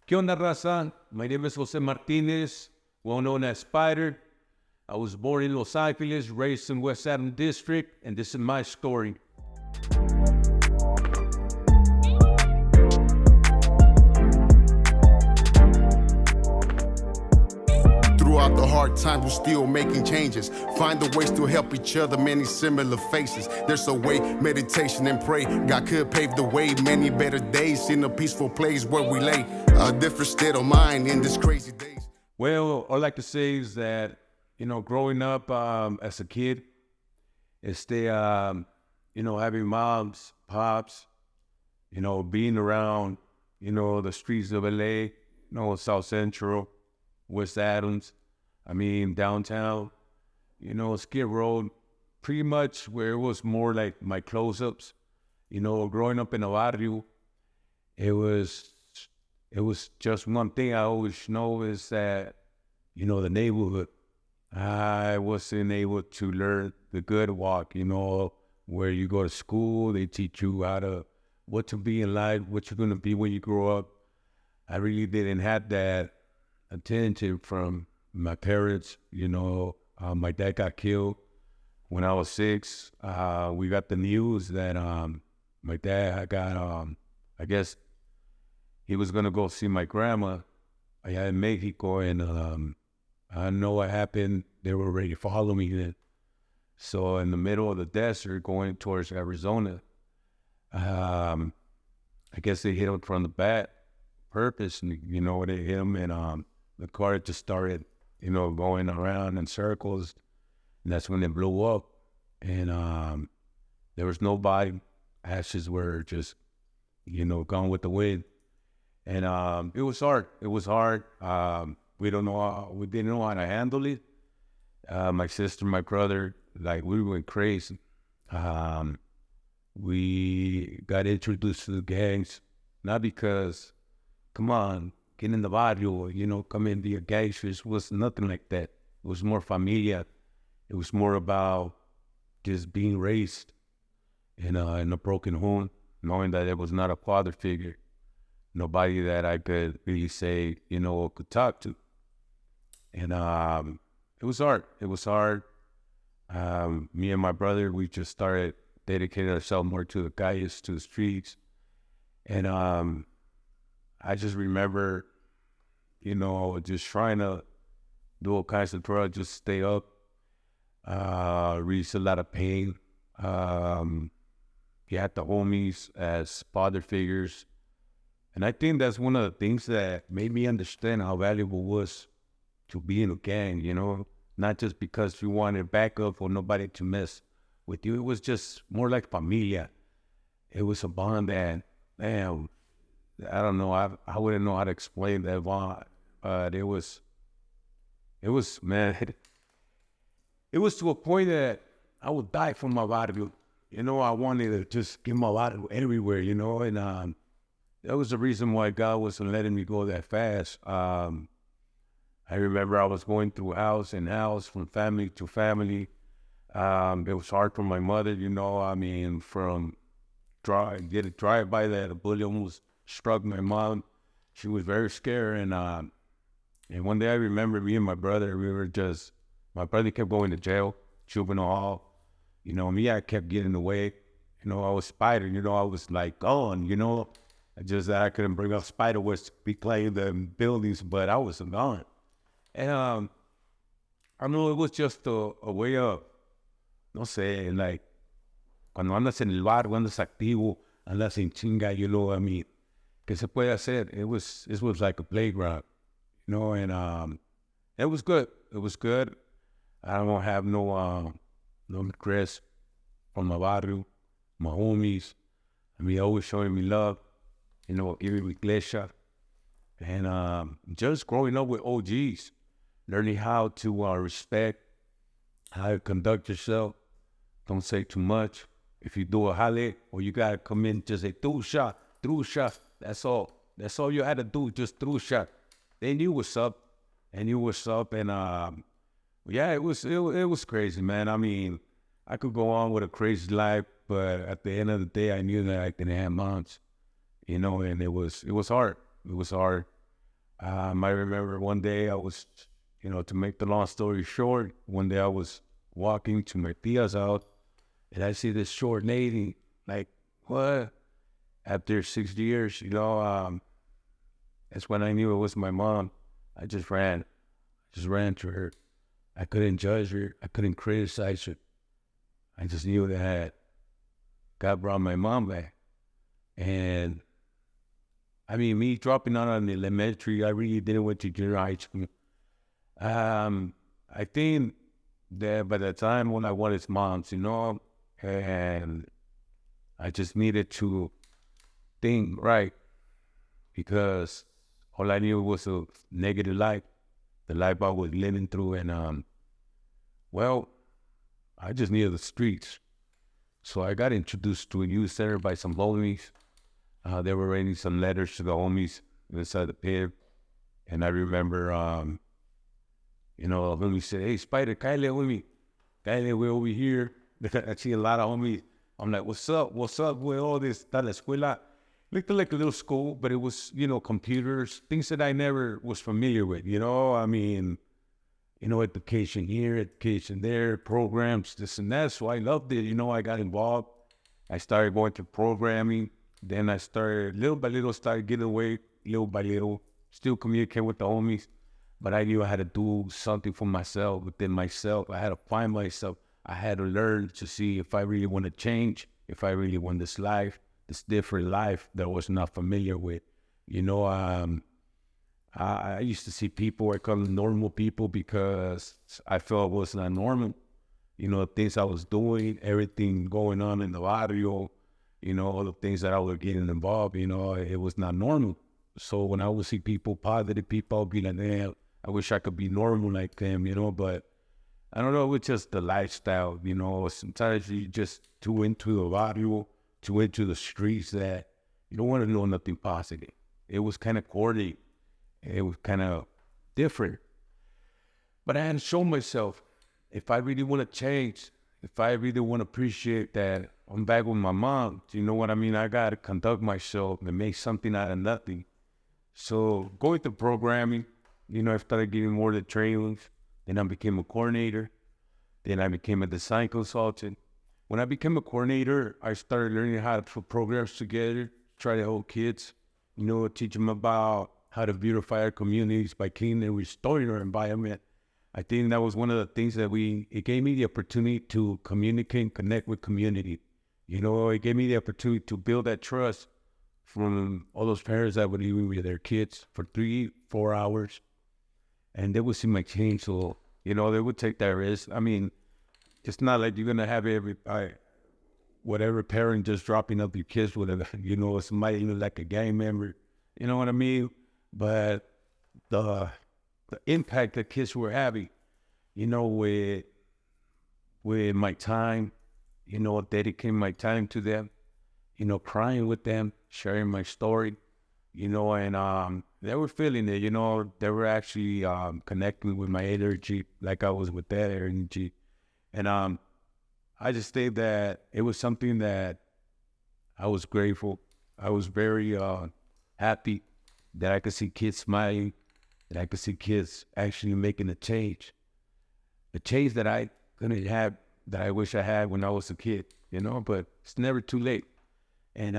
¿Qué onda, Raza? My name is Jose Martinez, well known as Spider. I was born in Los Angeles, raised in West Adams District, and this is my story. Throughout the hard times, we're still making changes. Find the ways to help each other, many similar faces. There's a way, meditation and pray. God could pave the way, many better days in a peaceful place where we lay. A different state of mind in these crazy days. Well, all I like to say is that, growing up as a kid, having moms, pops, being around, the streets of LA, South Central, West Adams, downtown, Skid Row, pretty much where it was more like my close-ups. Growing up in a barrio, it was just one thing I always know is that, the neighborhood. I wasn't able to learn the good walk, where you go to school, they teach you what to be in life, what you're going to be when you grow up. I really didn't have that attention from my parents. My dad got killed when I was 6. We got the news that my dad got, I guess he was going to go see my grandma in Mexico, and I know what happened. They were ready to follow me then. So in the middle of the desert going towards Arizona, I guess they hit him from the back purpose, and they hit him, and the car just started, going around in circles, and that's when it blew up, and there was nobody. Ashes were just, gone with the wind, and it was hard. It was hard. We didn't know how to handle it. My sister, my brother, we went crazy. We got introduced to the gangs, not because, come on, get in the barrio, come in, be a gangster. It was nothing like that. It was more familia. It was more about just being raised in a broken home, knowing that it was not a father figure, nobody that I could really say, could talk to. And it was hard. It was hard. Me and my brother, we just started dedicating ourselves more to the calles, to the streets. And I just remember, just trying to do all kinds of drugs, just stay up, reached a lot of pain. You had the homies as father figures. And I think that's one of the things that made me understand how valuable it was to be in a gang, not just because you wanted backup or nobody to mess with you. It was just more like familia. It was a bond that, man, I don't know. I wouldn't know how to explain that bond, but it was, man, it was to a point that I would die for my body. I wanted to just give my body everywhere, and that was the reason why God wasn't letting me go that fast. I remember I was going through house and house, from family to family. It was hard for my mother, from get a drive-by that a bullet almost struck my mom. She was very scared, and one day I remember me and my brother, my brother kept going to jail, juvenile hall. Me, I kept getting away. I was Spider, I was gone, I couldn't bring up Spider was be playing the buildings, but I was gone. And I know it was just a way of, no sé, cuando andas en el bar, cuando andas activo, andas en chinga, ¿qué se puede hacer? It was like a playground, and it was good. It was good. I don't have no regrets from my barrio, my homies. Always showing me love, giving me iglesia. And just growing up with OGs, learning how to respect, how to conduct yourself. Don't say too much. If you do a jale, or you got to come in, just say, through shot. That's all. That's all you had to do, just through shot. They knew what's up. And yeah, it was crazy, man. I could go on with a crazy life, but at the end of the day, I knew that I didn't have moms, and it was hard. It was hard. I remember one day I was, to make the long story short, one day I was walking to my tia's house, and I see this short lady, like, what? After 6 years, that's when I knew it was my mom. I just ran to her. I couldn't judge her. I couldn't criticize her. I just knew that God brought my mom back. And I mean, me dropping out on the elementary, I really didn't went to junior high school. I think that by the time when I wanted moms, and I just needed to think right, because all I knew was a negative life, the life I was living through, and well, I just needed the streets. So I got introduced to a youth center by some homies. They were writing some letters to the homies inside the pit, and I remember, the homie said, "Hey, Spider, Kyle with me. Kyle, we're over here." I see a lot of homies. I'm like, "What's up? What's up with all this? Está la escuela?" Looked like a little school, but it was, computers, things that I never was familiar with, I mean, education here, education there, programs, this and that. So I loved it. I got involved. I started going to programming. Then I started, little by little, started getting away, little by little, still communicating with the homies. But I knew I had to do something for myself, within myself. I had to find myself. I had to learn to see if I really want to change, if I really want this life, this different life that I was not familiar with. I used to see people, I call them normal people, because I felt it was not normal. Things I was doing, everything going on in the barrio, all the things that I was getting involved, it was not normal. So when I would see people, positive people, I'd be like, man, I wish I could be normal like them, but I don't know, it was just the lifestyle, sometimes you just too into the barrio, too into the streets that you don't want to know nothing positive. It was kind of corny. It was kind of different. But I had to show myself, if I really want to change, if I really want to appreciate that I'm back with my mom, you know what I mean? I got to conduct myself and make something out of nothing. So going to programming, I started getting more of the trainings. Then I became a coordinator. Then I became a design consultant. When I became a coordinator, I started learning how to put programs together, try to help kids, teach them about how to beautify our communities by cleaning and restoring our environment. I think that was one of the things that it gave me the opportunity to communicate and connect with community. It gave me the opportunity to build that trust from all those parents that would leave with their kids for 3-4 hours. And they would see my change. So, they would take that risk. I mean, it's not like you're going to have whatever parent just dropping up your kids with somebody like a gang member. You know what I mean? But the impact that kids were having, with my time, dedicating my time to them, crying with them, sharing my story, and they were feeling it, they were actually connecting with my energy like I was with that energy. And I just think that it was something that I was grateful. I was very happy that I could see kids smiling, that I could see kids actually making a change that I couldn't have, that I wish I had when I was a kid, but it's never too late. And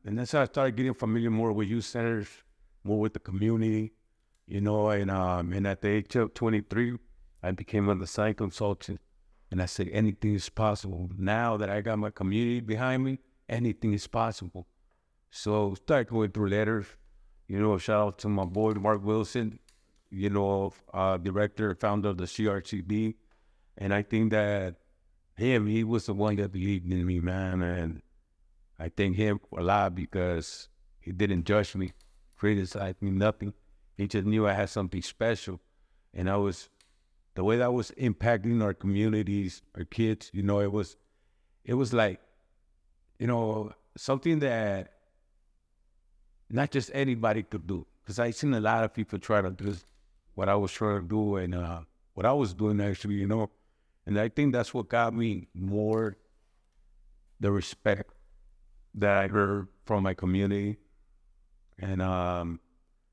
that's how I started getting familiar more with youth centers, more with the community, and at the age of 23, I became a design consultant, and I said, anything is possible. Now that I got my community behind me, anything is possible. So start going through letters, shout out to my boy, Mark Wilson, director, founder of the CRCB. And I think that he was the one that believed in me, man. And I thank him a lot because he didn't judge me, criticize me, nothing. He just knew I had something special. And the way that I was impacting our communities, our kids, it was like, something that not just anybody could do. Because I seen a lot of people try to do what I was trying to do and what I was doing actually, And I think that's what got me more the respect that I heard from my community. And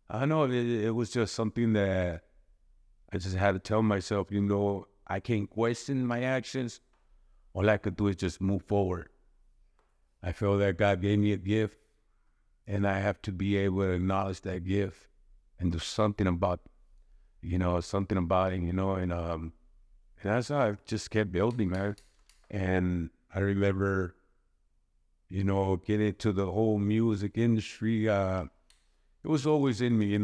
I know it was just something that I just had to tell myself, I can't question my actions. All I could do is just move forward. I feel that God gave me a gift, and I have to be able to acknowledge that gift and do something about, something about it, and that's how I just kept building, man. And I remember, getting into the whole music industry. It was always in me,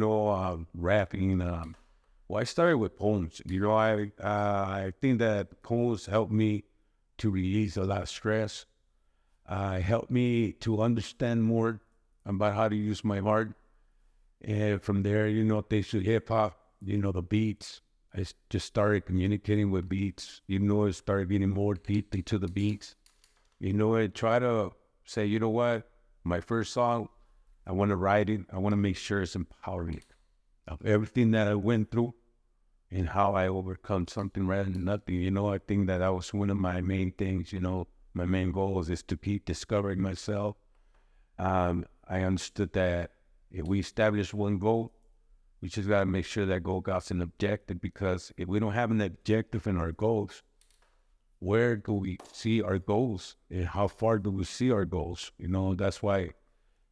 rapping. Well, I started with poems. I think that poems helped me to release a lot of stress. Helped me to understand more about how to use my heart. And from there, thanks to hip hop, the beats, I just started communicating with beats. I started getting more deep into the beats. And try to say, you know what, my first song, I want to write it. I want to make sure it's empowering of everything that I went through and how I overcome something rather than nothing. I think that was one of my main things, my main goals is to keep discovering myself. I understood that if we establish one goal, we just got to make sure that goal got an objective, because if we don't have an objective in our goals, where do we see our goals and how far do we see our goals? That's why,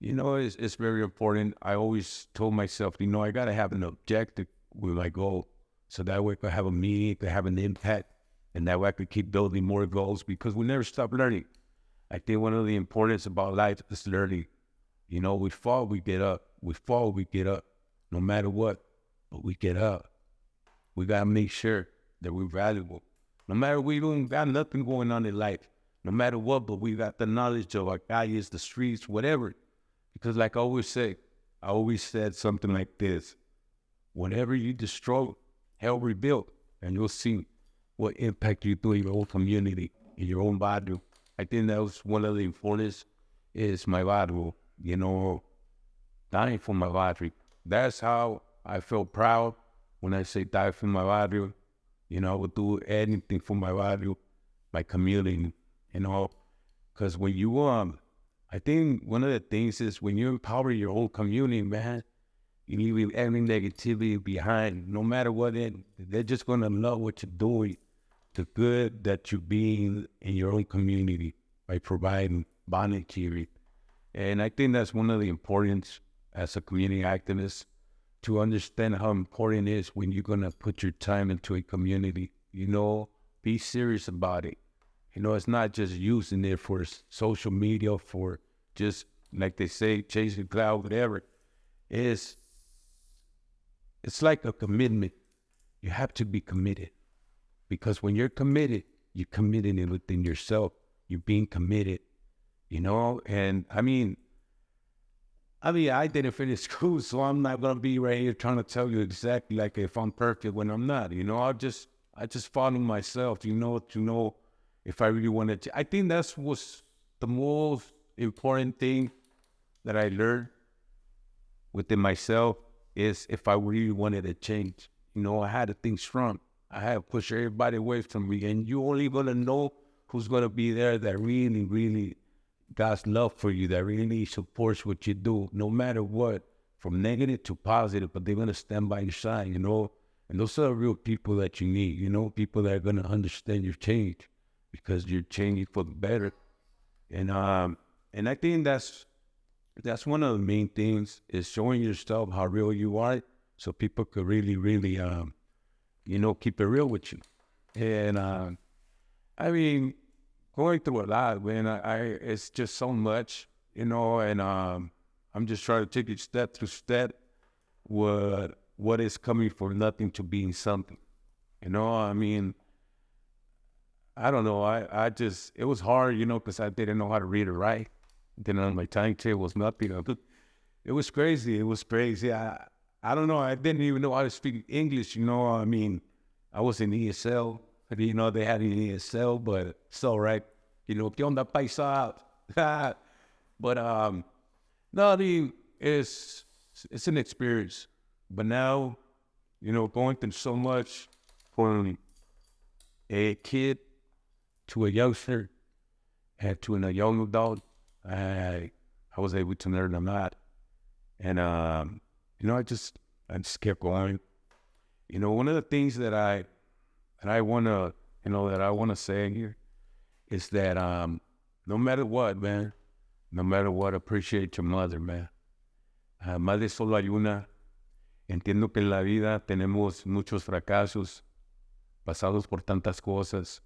it's very important. I always told myself, I got to have an objective with my goal, so that way I could have a meaning, could have an impact, and that way I could keep building more goals, because we never stop learning. I think one of the importance about life is learning. We fall, we get up. We fall, we get up. No matter what, but we get up. We got to make sure that we're valuable. No matter we don't got nothing going on in life, no matter what, but we got the knowledge of our values, the streets, whatever. Because like I always said something like this: whenever you destroy, hell rebuild, and you'll see what impact you do in your own community, in your own barrio. I think that was one of the importance is my barrio, dying for my barrio. That's how I feel proud when I say die for my barrio. I would do anything for my barrio, my community, because when you, I think one of the things is when you empower your own community, man, you leave any negativity behind. No matter what, they're just going to love what you're doing, the good that you're being in your own community by providing volunteering. And I think that's one of the importance as a community activist, to understand how important it is when you're going to put your time into a community. Be serious about it. It's not just using it for social media, for just, like they say, chase the cloud, whatever. It's like a commitment. You have to be committed. Because when you're committed, you're committing it within yourself. You're being committed, and I didn't finish school, so I'm not going to be right here trying to tell you exactly like if I'm perfect when I'm not, I just follow myself, to know if I really wanted to. I think that's was the most important thing that I learned within myself is if I really wanted to change. I had to think strong. I had to push everybody away from me, and you only going to know who's going to be there that really, really God's love for you, that really supports what you do, no matter what, from negative to positive, but they're going to stand by your side, and those are the real people that you need, people that are going to understand your change, because you're changing for the better. And I think that's one of the main things, is showing yourself how real you are, so people could really, really, keep it real with you. And, going through a lot, man. It's just so much, and I'm just trying to take it step to step. What is coming from nothing to being something, I don't know. It was hard, because I didn't know how to read or write. Then on my timetable was nothing. It was crazy. I don't know. I didn't even know how to speak English. I was in ESL. They had an ESL, but it's all right. ¿Qué onda, paisa? But, no, it's an experience. But now, going through so much from a kid to a youngster and to a young adult, I was able to learn a lot. And I just kept going. One of the things that I wanna say here is that no matter what, man, appreciate your mother, man. Madre solo hay una. Entiendo que en la vida tenemos muchos fracasos, pasados por tantas cosas.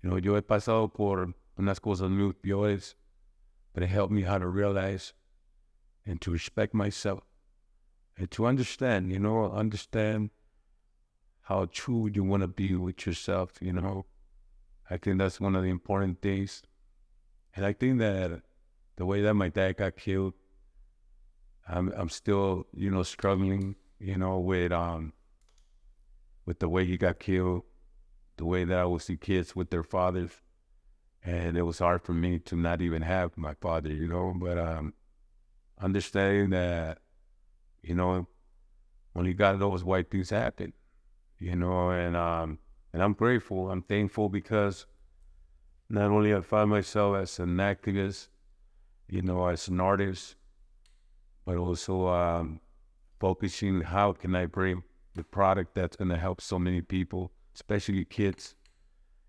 Yo he pasado por unas cosas muy peores, but it helped me how to realize and to respect myself and to understand how true you want to be with yourself, I think that's one of the important things. And I think that the way that my dad got killed, I'm still, struggling, with the way he got killed, the way that I would see kids with their fathers. And it was hard for me to not even have my father, but understanding that, only God knows why things happen, and I'm grateful, I'm thankful because not only I find myself as an activist, as an artist, but also focusing how can I bring the product that's going to help so many people, especially kids.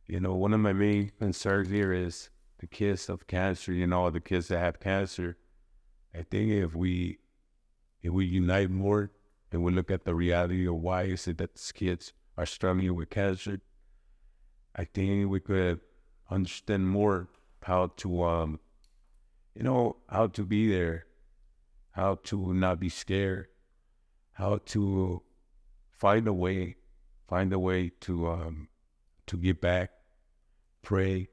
One of my main concerns here is the kids of cancer, the kids that have cancer. I think if we unite more and we look at the reality of why is it that these kids are struggling with cancer, I think we could understand more how to, how to be there, how to not be scared, how to find a way to give back, pray,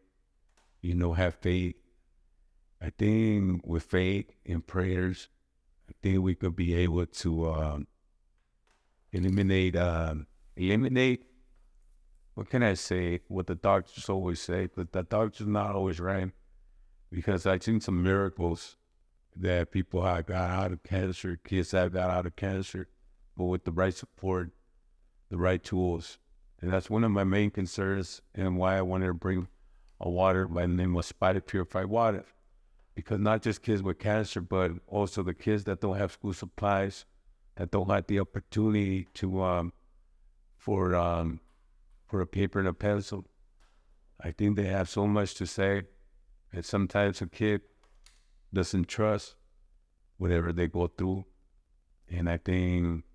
have faith. I think with faith and prayers, I think we could be able to eliminate, what can I say, what the doctors always say, but the doctors not always right, because I've seen some miracles that people have got out of cancer, kids have got out of cancer, but with the right support, the right tools. And that's one of my main concerns and why I wanted to bring a water by the name of Spider Purified Water. Because not just kids with cancer, but also the kids that don't have school supplies, that don't have the opportunity to for a paper and a pencil. I think they have so much to say, and sometimes a kid doesn't trust whatever they go through. And I think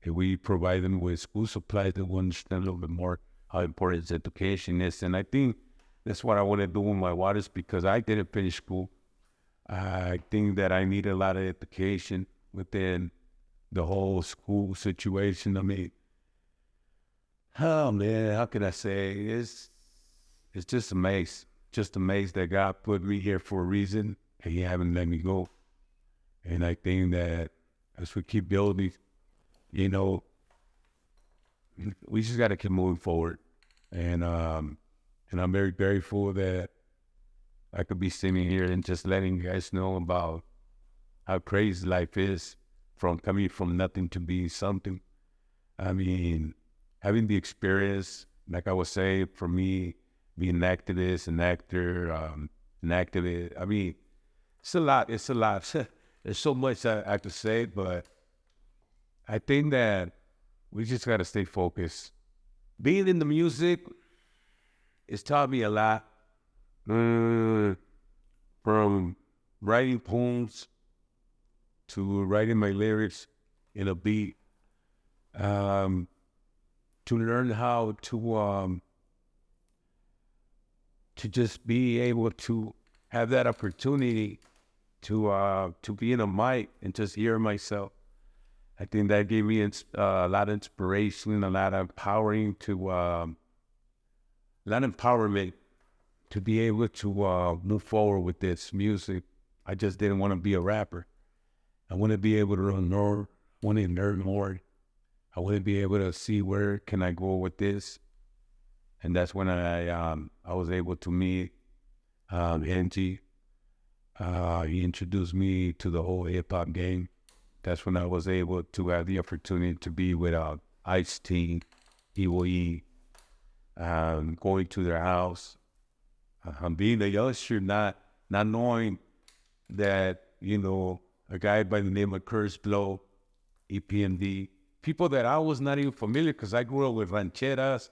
if we provide them with school supplies, they will understand a little bit more how important education is. And I think that's what I want to do with my waters, because I didn't finish school. I think that I need a lot of education within the whole school situation. I mean, oh man, how can I say? It's just amazed. Just amazed that God put me here for a reason and He haven't let me go. And I think that as we keep building, we just got to keep moving forward. And I'm very grateful that I could be sitting here and just letting you guys know about how crazy life is, from coming from nothing to being something. I mean, having the experience, like I was saying, for me, being an activist, an actor, an activist, I mean, it's a lot. There's so much I could say, but I think that we just got to stay focused. Being in the music, it's taught me a lot. From writing poems to writing my lyrics in a beat, to learn how to just be able to have that opportunity to be in a mic and just hear myself. I think that gave me a lot of inspiration, a lot of empowerment to be able to move forward with this music. I just didn't want to be a rapper. I want to be able to learn more. I want to learn more. I want to be able to see where can I go with this. And that's when I was able to meet Angie. He introduced me to the whole hip hop game. That's when I was able to have the opportunity to be with Ice-T, E.O.E., going to their house. Being a youngster, not knowing that, a guy by the name of Curtis Blow EPMD. People that I was not even familiar because I grew up with rancheras,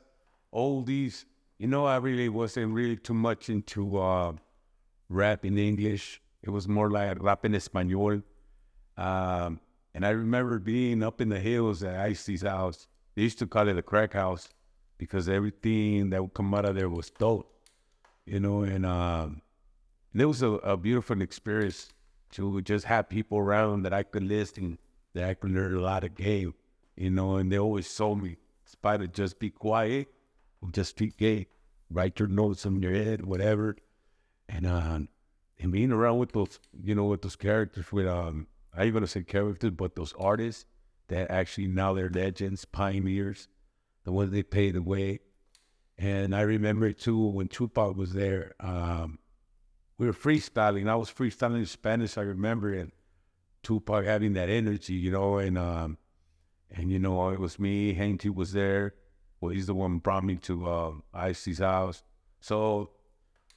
oldies. I really wasn't really too much into rap in English. It was more like rap en español. And I remember being up in the hills at Icy's house. They used to call it a crack house because everything that would come out of there was dope, and it was a beautiful experience to just have people around that I could listen, that I could learn a lot of game, and they always told me, despite of just be quiet, or just be gay, write your notes in your head, whatever, and being around with those, with those characters, with I ain't gonna say characters, but those artists that actually now they're legends, pioneers, the ones they paved the way. And I remember too when Tupac was there, we were freestyling. I was freestyling in Spanish. I remember, and Tupac having that energy, and it was me. Hanky was there. Well, he's the one who brought me to Icy's house. So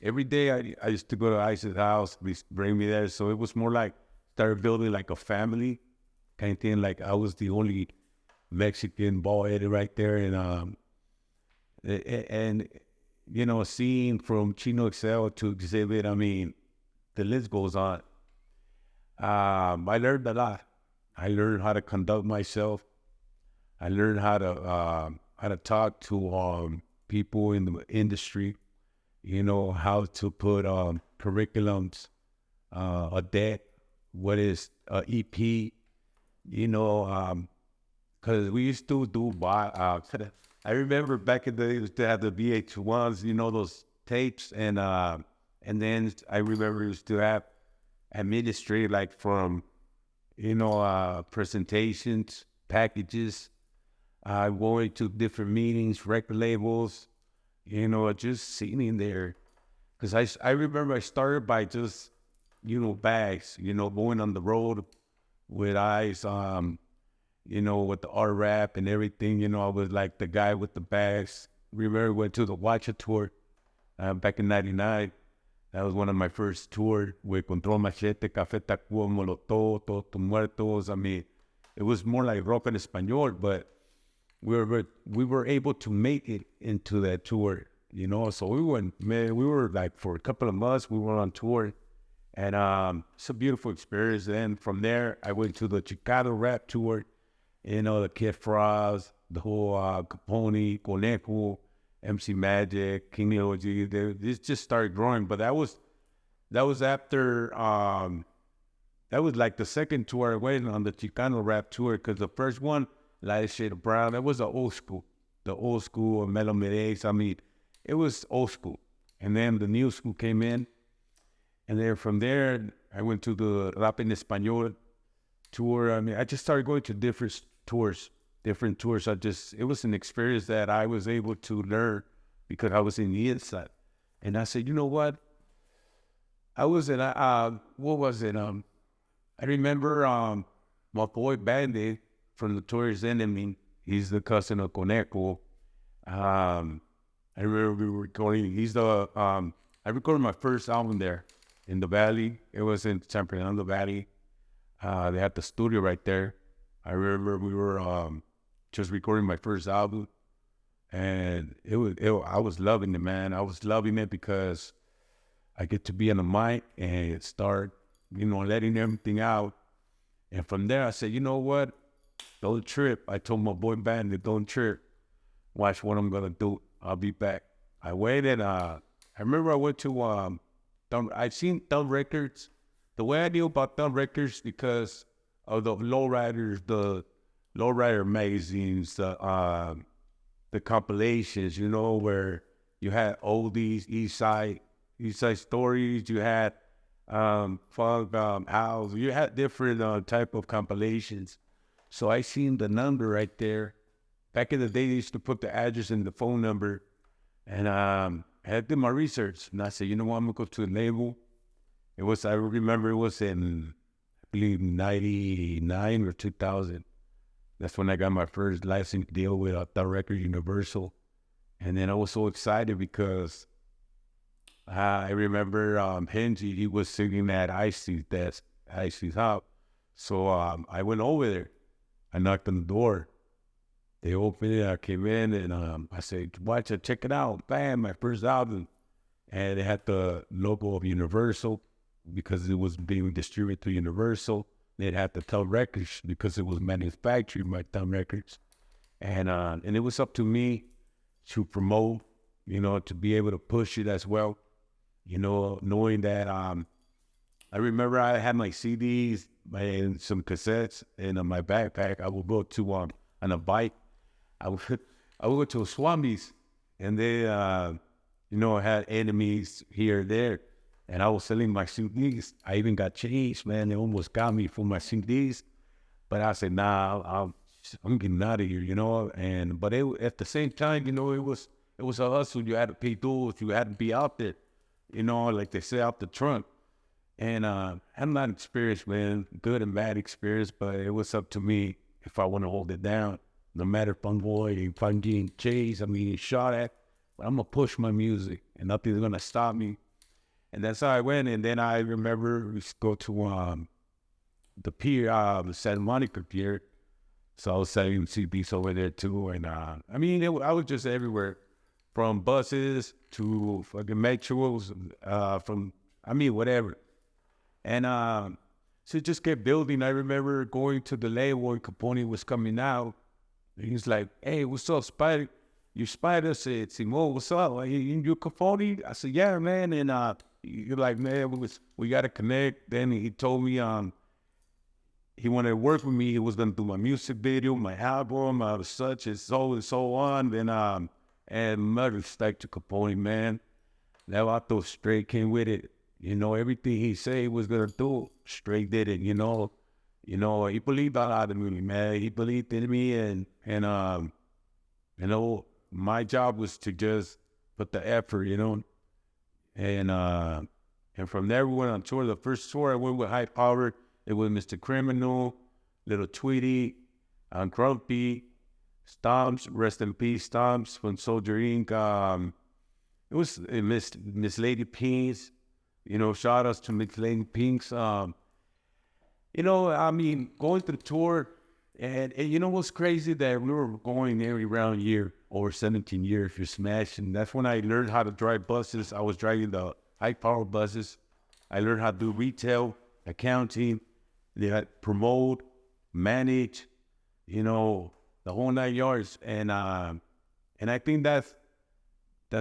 every day I used to go to Icy's house, bring me there. So it was more like started building like a family kind of thing. Like I was the only Mexican bald-headed right there, and seeing from Chino Excel to Exhibit, I mean, the list goes on. I learned a lot. I learned how to conduct myself. I learned how to talk to people in the industry. How to put curriculums, a deck, what is a EP. Because we used to do I remember back in the day, we used to have the VH1s, those tapes, and then I remember we used to have administrative, like from, presentations, packages, going to different meetings, record labels, just sitting there. Because I remember I started by just, bags, going on the road with eyes, with the art rap and everything, I was like the guy with the bags. Remember, went to the Watcha tour back in '99. That was one of my first tours with Control Machete, Café Tacuba, Molotov, Todos Tus Muertos. I mean, it was more like rock en español, but we were able to make it into that tour, So we were like for a couple of months, we were on tour. And it's a beautiful experience. And from there, I went to the Chicano rap tour. The Kid Frost, the whole Capone, Conejo, MC Magic, King Lil G. This just started growing. But that was after that was like the second tour I went on, the Chicano rap tour, because the first one, Light Shade of Brown, that was the old school of Melo Medes. I mean, it was old school. And then the new school came in. And then from there, I went to the Rap en Español tour. I mean, I just started going to different tours. It was an experience that I was able to learn because I was in the inside. And I said, you know what? I was in, what was it? I remember my boy Bandit from Notorious Enemy. He's the cousin of Conejo. I remember we were recording. I recorded my first album there in the Valley. It was in San Fernando Valley. They had the studio right there. I remember we were just recording my first album, and I was loving it, man. I was loving it because I get to be on the mic and start, letting everything out. And from there, I said, you know what? Don't trip. I told my boy Bandit, don't trip. Watch what I'm gonna do. I'll be back. I waited. I remember I went to I'd seen Thumb Records. The way I knew about Thumb Records because of the lowriders, the lowrider magazines, the compilations, where you had oldies, East Side Stories, you had funk house, you had different type of compilations. So I seen the number right there. Back in the day, they used to put the address and the phone number, and I did my research, and I said, you know what, I'm gonna go to the label. I remember it was in, I believe, 99 or 2000. That's when I got my first license deal with the record Universal. And then I was so excited because I remember Henji, he was singing at Icy's desk, Icy's house. So I went over there. I knocked on the door. They opened it. I came in and I said, "Watch it, check it out." Bam, my first album, and it had the logo of Universal because it was being distributed to Universal. It had the Tel Records because it was manufactured by Tel Records, and it was up to me to promote, to be able to push it as well, knowing that I remember I had my CDs and some cassettes in my backpack. I would go to on a bike. I would go to Swami's, and they had enemies here and there, and I was selling my CDs. I even got changed, man. They almost got me for my CDs, but I said, nah, I'm getting out of here, but at the same time, it was a hustle. You had to pay dues. You had to be out there, like they say, out the trunk. And I had a lot of experience, man, good and bad experience, but it was up to me if I want to hold it down. No matter if I'm getting chased, shot at, but I'm going to push my music and nothing's going to stop me. And that's how I went. And then I remember we used to go to the pier, the Santa Monica pier. So I was selling CDs over there too. And I was just everywhere, from buses to fucking metros, whatever. And so it just kept building. I remember going to the label when Capone was coming out. And he's like, "Hey, what's up, Spider? You Spider?" I said, "Simone, what's up? You Capone?" I said, "Yeah, man." And you're like, "Man, we got to connect." Then he told me he wanted to work with me. He was going to do my music video, my album, such and so on. Then and much respect to Capone, man. That vato straight came with it. Everything he said he was gonna do, straight did it. He believed a lot in me, man. He believed in me, and my job was to just put the effort, and from there we went on tour. The first tour I went with High Power. It was Mr. Criminal, Little Tweety, Grumpy, Stomps, rest in peace, Stomps from Soldier Inc. It was Miss Lady Pinks. Shout outs to Miss Lady Pinks. Going through the tour, and what's crazy that we were going every round year, over 17 years, you're smashing. That's when I learned how to drive buses. I was driving the high power buses. I learned how to do retail, accounting, promote, manage, the whole 9 yards. And I think that's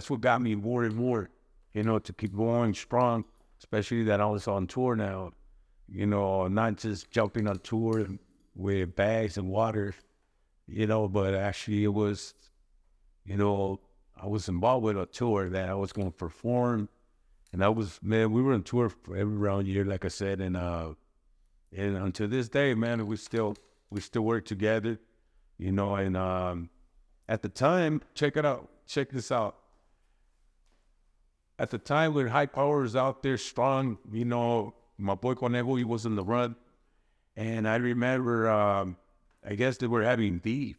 what got me more and more, to keep going strong, especially that I was on tour now, not just jumping on tour with bags and water, but actually it was, I was involved with a tour that I was going to perform. And we were on tour for every round year, like I said. And until this day, man, we still work together, and at the time, check this out. At the time when High Power was out there strong, my boy Conejo, he was in the run. And I remember, I guess they were having beef.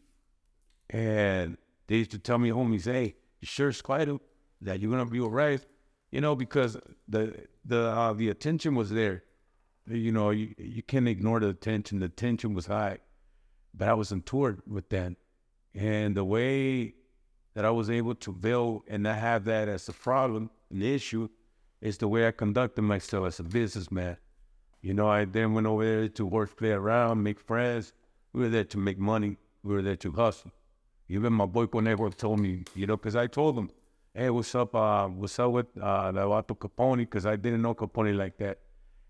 And they used to tell me, homies, "Hey, you sure, Squiddo, that you're going to be all right?" Because the attention was there. You can't ignore the attention. The tension was high. But I was on tour with them. And the way that I was able to build and not have that as a problem, an issue, is the way I conducted myself as a businessman. I then went over there to work, play around, make friends. We were there to make money. We were there to hustle. Even my boy Conejo told me, because I told him, "Hey, what's up with the Vato Capone?" Because I didn't know Capone like that.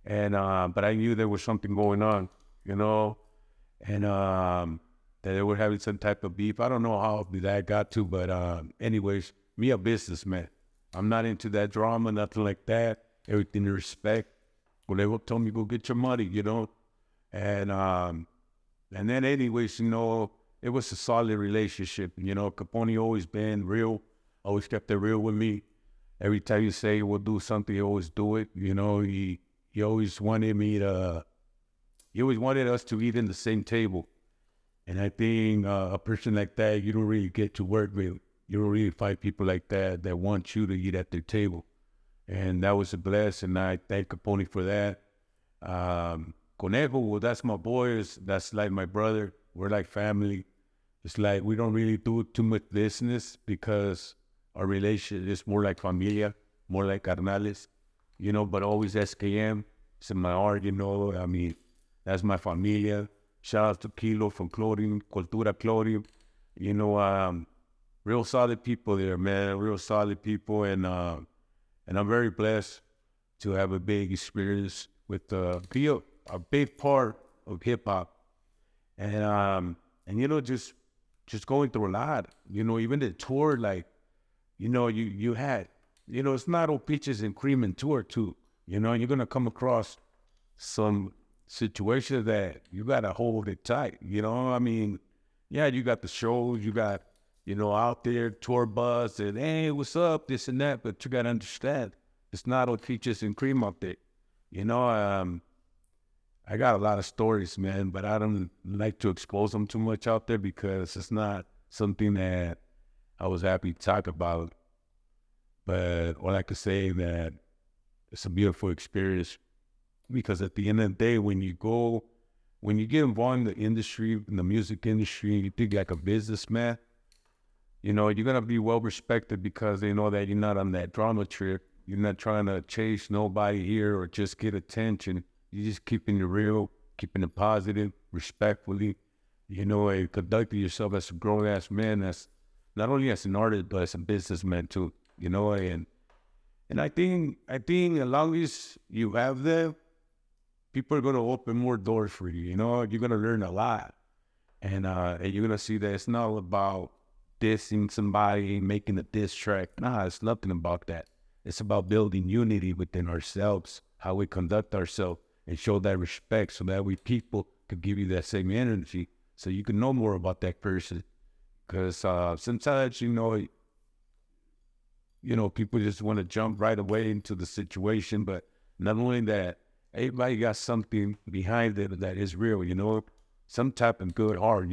And but I knew there was something going on, and that they were having some type of beef. I don't know how that got to, but anyways, me a businessman. I'm not into that drama, nothing like that. Everything in respect. Conejo told me, "Go get your money," and then anyways, it was a solid relationship. Capone always been real, always kept it real with me. Every time you say we'll do something, he always do it. He always wanted he always wanted us to eat in the same table. And I think a person like that, you don't really get to work with. You don't really find people like that want you to eat at their table. And that was a blessing. I thank Capone for that. Conejo, well, that's my boy. That's like my brother. We're like family. It's like we don't really do too much business because our relation is more like familia, more like carnales, but always SKM. It's in my heart, I mean, that's my familia. Shout out to Kilo from Clothing, Cultura Clothing. Real solid people there, man. Real solid people, and I'm very blessed to have a big experience with be a big part of hip hop, and just going through a lot. Even the tour, like, you had, it's not all peaches and cream and tour too. You're gonna come across some situations that you gotta hold it tight. I mean, yeah, you got the shows, you got out there tour bus and hey, what's up, this and that, but you gotta understand it's not all peaches and cream up there. I got a lot of stories, man, but I don't like to expose them too much out there because it's not something that I was happy to talk about. But all I could say that it's a beautiful experience because at the end of the day, when you get involved in the industry, in the music industry, you think like a businessman, you're going to be well respected because they know that you're not on that drama trip. You're not trying to chase nobody here or just get attention. You're just keeping it real, keeping it positive, respectfully, and conducting yourself as a grown-ass man, as not only as an artist, but as a businessman too, and I think as long as you have them, people are going to open more doors for you, you're going to learn a lot. And you're going to see that it's not about dissing somebody, making a diss track. Nah, it's nothing about that. It's about building unity within ourselves, how we conduct ourselves and show that respect so that people could give you that same energy so you can know more about that person. Because sometimes, people just want to jump right away into the situation, but not only that, everybody got something behind it that is real, some type of good heart,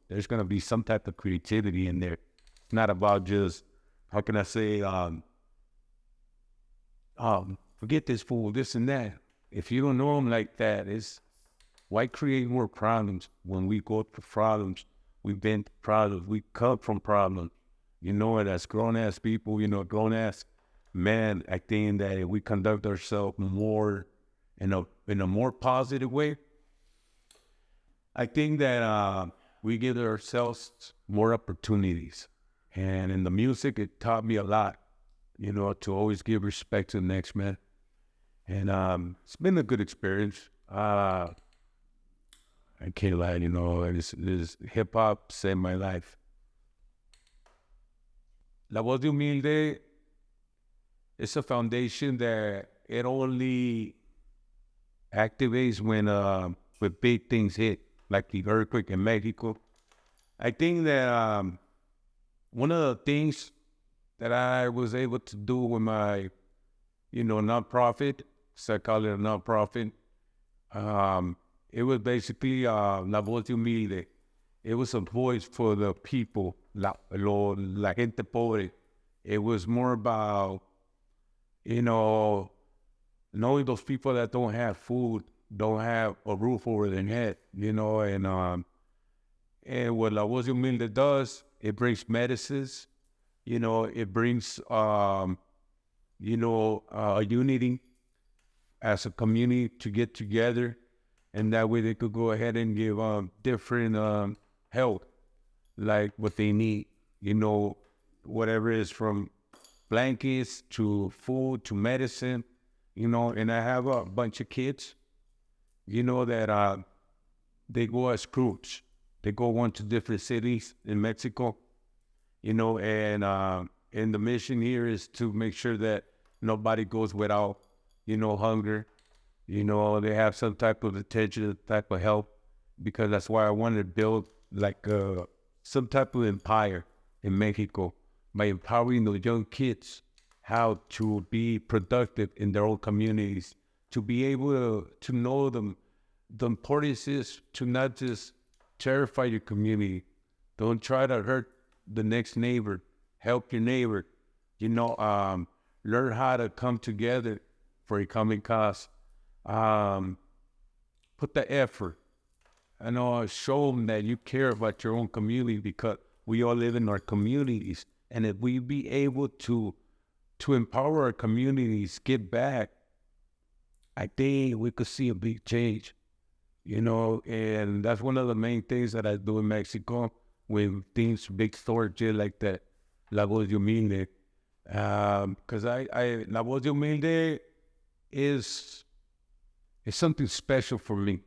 there's going to be some type of creativity in there. It's not about just, how can I say, forget this fool, this and that. If you don't know them like that, why create more problems when we go through problems? We've been through problems. We come from problems. And as grown-ass people, grown-ass men, I think that if we conduct ourselves more in a more positive way, I think that we give ourselves more opportunities. And in the music, it taught me a lot, to always give respect to the next man. And it's been a good experience. I can't lie, this hip-hop saved my life. La Voz de Humilde is a foundation that it only activates when big things hit, like the earthquake in Mexico. I think that one of the things that I was able to do with my, nonprofit, so I call it a nonprofit, it was basically La Voz de Humilde. It was a voice for the people, la gente pobre. It was more about, knowing those people that don't have food, don't have a roof over their head, and what La Voz de Humilde does, it brings medicines, it brings, a unity as a community to get together, and that way they could go ahead and give different help, like what they need, whatever is from blankets to food to medicine, and I have a bunch of kids, that they go as groups. They go on to different cities in Mexico, and the mission here is to make sure that nobody goes without, hunger. They have some type of attention, type of help, because that's why I wanted to build like some type of empire in Mexico by empowering the young kids how to be productive in their own communities, to be able to know them. The importance is to not just terrify your community. Don't try to hurt the next neighbor. Help your neighbor. Learn how to come together for a common cause. Put the effort. show them that you care about your own community, because we all live in our communities. And if we be able to empower our communities, give back, I think we could see a big change, and that's one of the main things that I do in Mexico with things, big storages like that, La Voz Humilde. Because La Voz Humilde is something special for me,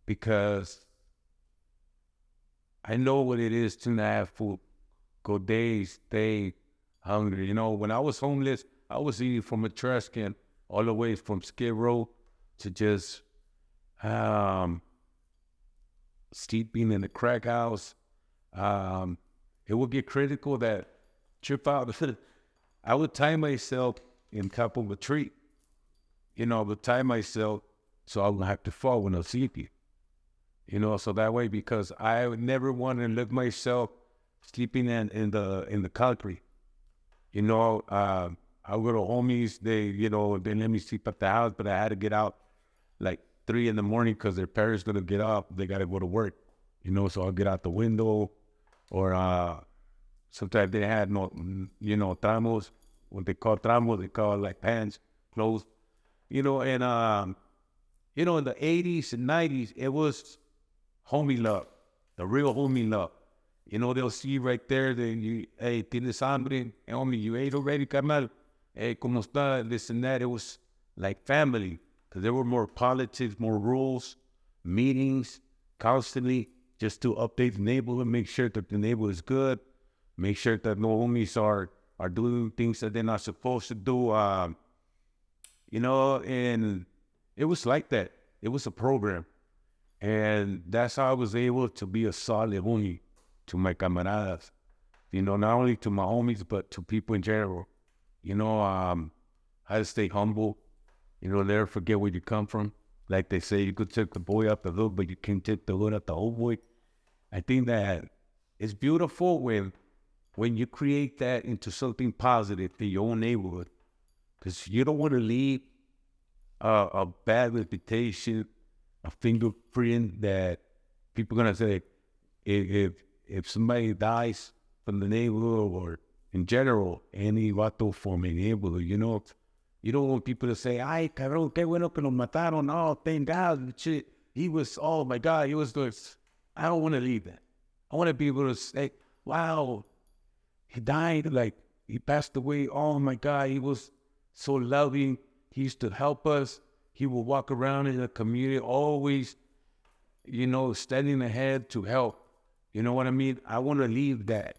because I know what it is to not have food, go days, stay hungry. When I was homeless, I was eating from a trash can all the way from Skid Row to just sleeping in the crack house. It would get critical that trip out. I would tie myself in top of a tree. I would tie myself so I wouldn't have to fall when I'm sleeping. So that way, because I would never want to live myself sleeping in the concrete. I would go to homies, they let me sleep at the house, but I had to get out like 3 a.m. because their parents gonna get up, they gotta go to work, so I'll get out the window, or sometimes they had no, tramos, what they call tramos, they call like pants, clothes, and in the 80s and 90s, it was homie love, the real homie love. They'll see right there that hey, tienes hambre, hey, homie, you ate already, carnal? Hey, ¿cómo está? This and that. It was like family, because there were more politics, more rules, meetings, constantly, just to update the neighborhood, make sure that the neighborhood is good, make sure that no homies are doing things that they're not supposed to do, and it was like that. It was a program. And that's how I was able to be a solid homie to my camaradas, not only to my homies, but to people in general. How to stay humble, never forget where you come from. Like they say, you could take the boy out the hood, but you can't take the hood out the old boy. I think that it's beautiful when you create that into something positive in your own neighborhood, because you don't want to leave a bad reputation, a fingerprint that people are going to say, if somebody dies from the neighborhood or in general, any vato from a neighborhood, you don't want people to say, ay, cabrón, qué bueno que lo mataron. Oh, thank God. Shit. He was, oh my God, he was this. I don't want to leave that. I want to be able to say, wow, he died, like he passed away. Oh my God, he was so loving. He used to help us. He would walk around in the community, always, standing ahead to help. You know what I mean? I want to leave that.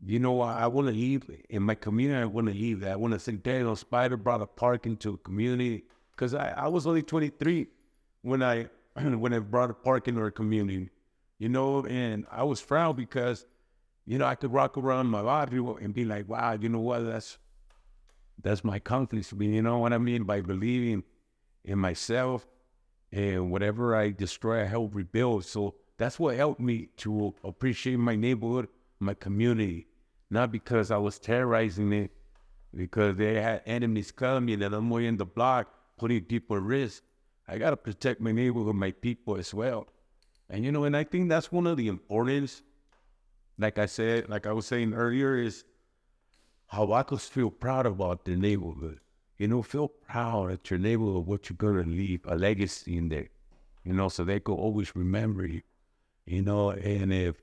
I want to leave in my community. I want to leave that. I want to say, damn, Spider brought a park into a community. Because I was only 23 when I brought a park into our community, and I was proud because, I could walk around my barrio and be like, wow, you know what? That's my confidence. You know what I mean? By believing in myself, and whatever I destroy, I help rebuild. So that's what helped me to appreciate my neighborhood, my community, not because I was terrorizing it, because they had enemies coming and I'm way in the block putting people at risk. I got to protect my neighborhood, my people as well. And, and I think that's one of the importance, like I was saying earlier, is how Wacos feel proud about their neighborhood. Feel proud at your neighborhood, what you're going to leave, a legacy in there, so they could always remember you, and if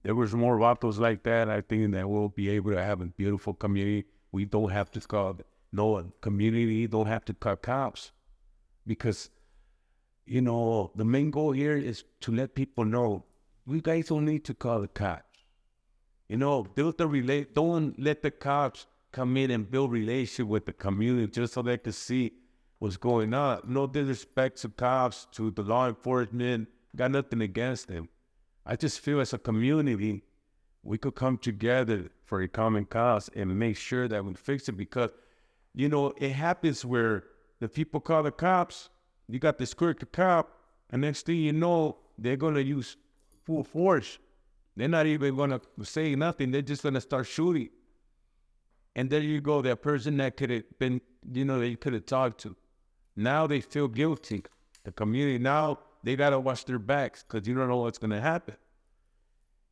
there was more Vatos like that, I think that we'll be able to have a beautiful community. We don't have to call community, don't have to call cops, because, the main goal here is to let people know, we guys don't need to call the cops. Build don't let the cops come in and build relationship with the community just so they can see what's going on. No disrespect to cops, to the law enforcement, got nothing against them. I just feel as a community, we could come together for a common cause and make sure that we fix it, because, it happens where the people call the cops, you got this crooked cop, and next thing you know, they're going to use full force. They're not even going to say nothing. They're just going to start shooting. And there you go, that person that could have been, they could have talked to. Now they feel guilty. The community, now they got to watch their backs because you don't know what's going to happen.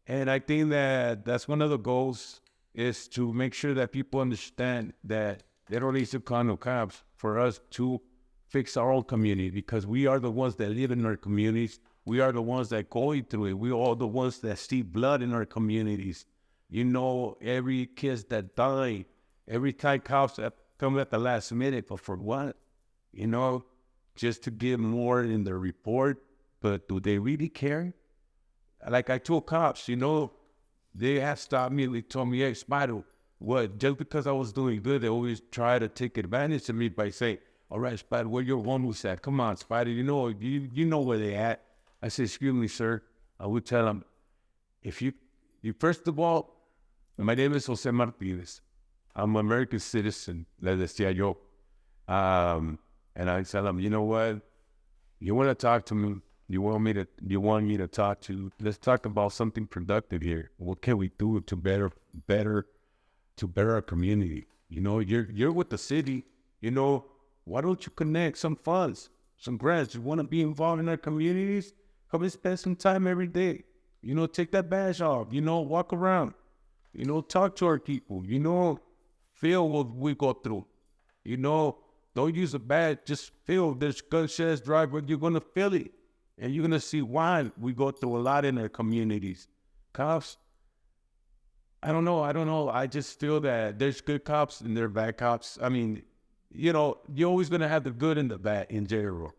And I think that that's one of the goals, is to make sure that people understand that they don't need to call no cops for us to fix our own community, because we are the ones that live in our communities. We are the ones that go through it. We are the ones that see blood in our communities. You know, every kid that died, every time cops come at the last minute, but for what? You know, just to give more in the report. But do they really care? Like I told cops, you know, they have stopped me. They told me, hey, Spider, what? Just because I was doing good, they always try to take advantage of me by saying, all right, Spider, where your homies at? Come on, Spider, you know where they at. I said, excuse me, sir. I would tell them, if you first of all, my name is Jose Martinez. I'm an American citizen, le decía yo. And I tell them, you know what? You want to talk to me? You want me to talk to? Let's talk about something productive here. What can we do to better our community? You know, you're with the city. You know, why don't you connect some funds, some grants? You want to be involved in our communities? Come and spend some time every day. You know, take that badge off. You know, walk around. You know, talk to our people. You know, feel what we go through. You know, don't use a badge. Just feel this gunshot drive where you're going to feel it. And you're going to see why we go through a lot in our communities. Cops, I don't know. I just feel that there's good cops and there are bad cops. I mean, you know, you're always going to have the good and the bad in general.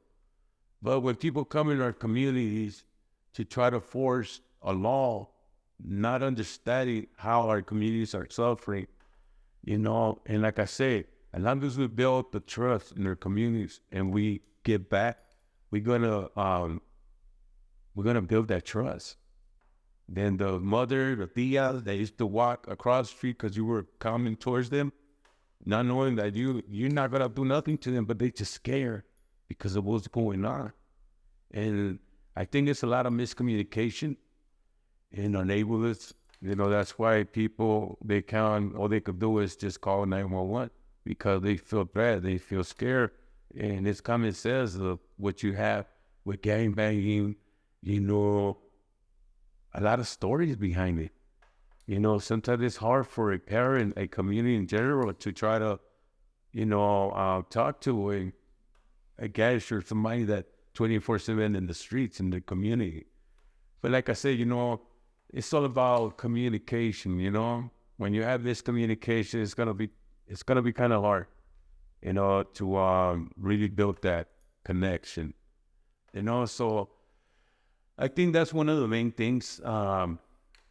But when people come in our communities to try to force a law, not understanding how our communities are suffering, you know, and like I say, as long as we build the trust in our communities and we give back, we're gonna build that trust. Then the mother, the tia, that used to walk across the street because you were coming towards them, not knowing that you're not gonna do nothing to them, but they just scared because of what's going on. And I think it's a lot of miscommunication in our neighborhoods. You know, that's why people, all they could do is just call 911 because they feel bad, they feel scared. And it's common sense of what you have with gangbanging, you know, a lot of stories behind it. You know, sometimes it's hard for a parent, a community in general, to try to, you know, talk to a guy or somebody that 24/7 in the streets, in the community. But like I said, you know, it's all about communication, you know. When you have this communication, it's gonna be kind of hard, you know, to really build that connection. You know, so I think that's one of the main things,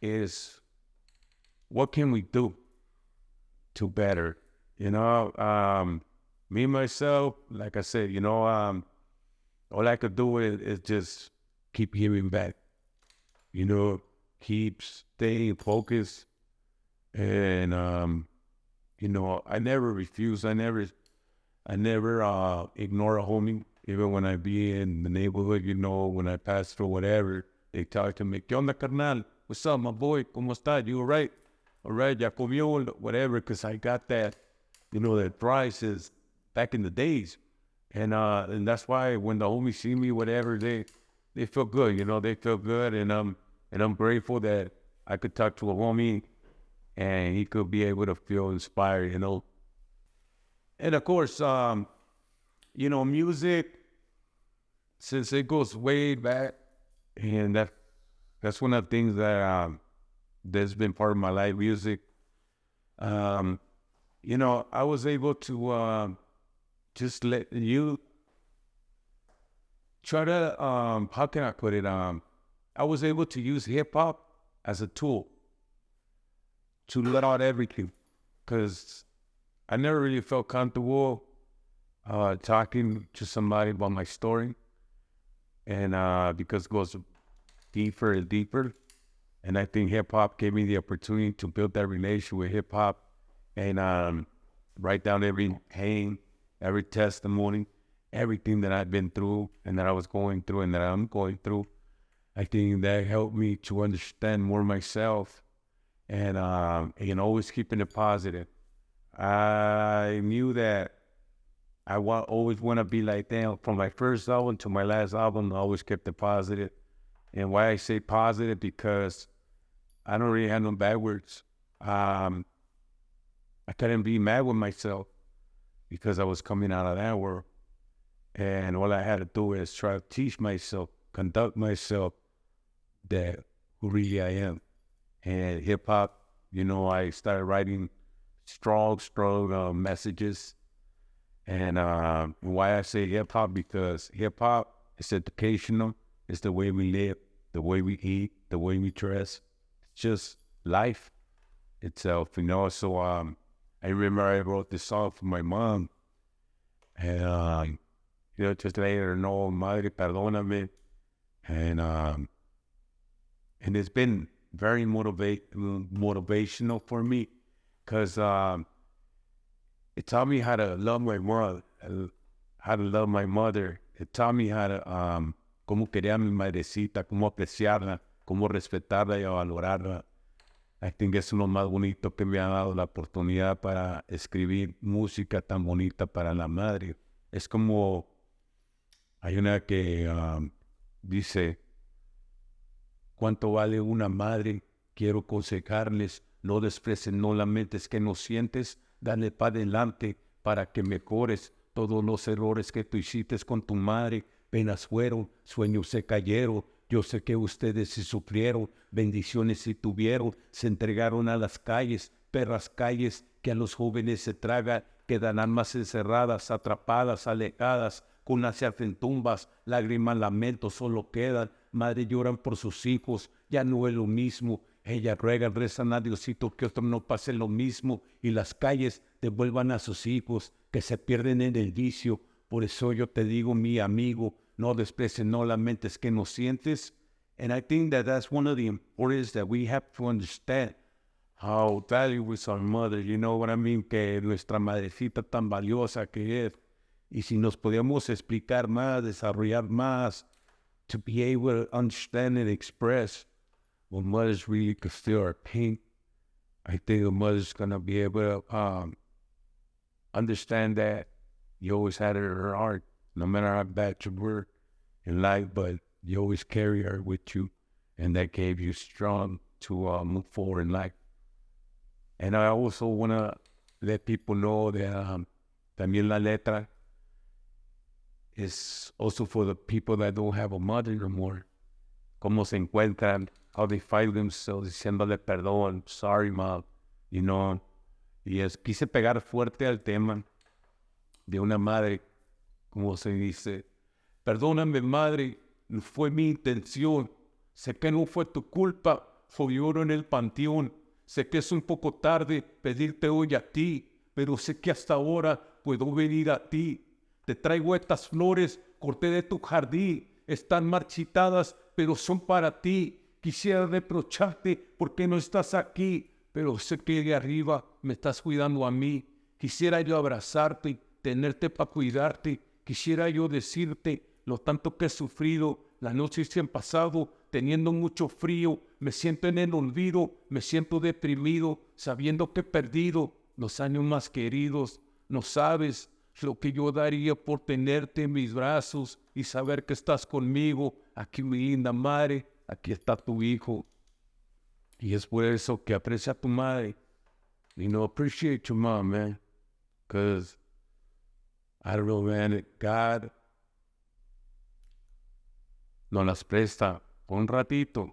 is what can we do to better, you know. Me, myself, like I said, you know, all I could do is just keep giving back, you know, keep staying focused. And, you know, I never refuse. I never ignore a homie, even when I be in the neighborhood, you know, when I pass through whatever, they talk to me, ¿Qué onda, carnal? What's up, my boy? ¿Cómo está? You all right? All right, ya comió, whatever, because I got that, you know, that prices back in the days. And that's why when the homies see me, whatever, they feel good, you know, they feel good. And I'm grateful that I could talk to a homie and he could be able to feel inspired, you know. And of course, you know, music, since it goes way back, and that's one of the things that that's been part of my life, music. You know, I was able to just let you try to, how can I put it? I was able to use hip hop as a tool to let out everything, because I never really felt comfortable talking to somebody about my story, and because it goes deeper and deeper. And I think hip hop gave me the opportunity to build that relation with hip hop and write down every pain, every testimony, everything that I've been through and that I was going through and that I'm going through. I think that helped me to understand more myself and always keeping it positive. I knew that always want to be like them. From my first album to my last album, I always kept it positive. And why I say positive, because I don't really have no bad words. I couldn't be mad with myself because I was coming out of that world. And all I had to do is try to teach myself, conduct myself that who really I am. And hip hop, I started writing strong messages. And why I say hip hop, because hip hop is educational. It's the way we live, the way we eat, the way we dress. It's just life itself, So I remember I wrote this song for my mom. And, just let her know, Madre, perdóname. And it's been very motivational for me, because it taught me how to love my mother, It taught me how to, cómo quería a mi madrecita, cómo apreciarla, cómo respetarla y valorarla. I think es lo más bonito que me ha dado la oportunidad para escribir música tan bonita para la madre. Es como, hay una que dice, ¿cuánto vale una madre? Quiero aconsejarles, no desprecien, no lamentes que no sientes, dale para adelante para que mejores todos los errores que tú hiciste con tu madre. Penas fueron, sueños se cayeron. Yo sé que ustedes sí sufrieron, bendiciones sí tuvieron, se entregaron a las calles, perras calles que a los jóvenes se tragan, quedan almas encerradas, atrapadas, alejadas, cunas se hacen tumbas, lágrimas, lamentos solo quedan, madre lloran por sus hijos, ya no es lo mismo. Ellas ruegan, rezan a Diosito que otro no pase lo mismo y las calles devuelvan a sus hijos que se pierden en el vicio. Por eso yo te digo, mi amigo, no desprecies, no lamentes que no sientes. And I think that that's one of the importance that we have to understand, how valuable is our mother, you know what I mean, que nuestra madrecita tan valiosa que es. Y si nos podemos explicar más, desarrollar más, to be able to understand and express what mothers really could feel our pain, I think a mother's going to be able to understand that you always had her in her heart, no matter how bad you were in life, but you always carry her with you, and that gave you strong to move forward in life. And I also want to let people know that también la letra is also for the people that don't have a mother anymore. Cómo se encuentran, how they find themselves, diciéndole perdón, sorry mom, Y quise pegar fuerte al tema de una madre, como se dice, perdóname madre, no fue mi intención, sé que no fue tu culpa, fue lloro en el panteón, sé que es un poco tarde pedirte hoy a ti, pero sé que hasta ahora puedo venir a ti. Te traigo estas flores, corté de tu jardín, están marchitadas, pero son para ti. Quisiera reprocharte porque no estás aquí, pero sé que de arriba me estás cuidando a mí. Quisiera yo abrazarte, tenerte para cuidarte. Quisiera yo decirte lo tanto que he sufrido. Las noches se han pasado teniendo mucho frío. Me siento en el olvido, me siento deprimido, sabiendo que he perdido los años más queridos. No sabes lo que yo daría por tenerte en mis brazos y saber que estás conmigo. Aquí mi linda madre, aquí está tu hijo. Y es por eso que aprecia a tu madre. Appreciate your mom, man. Because, I don't know, man, God nos las presta un ratito.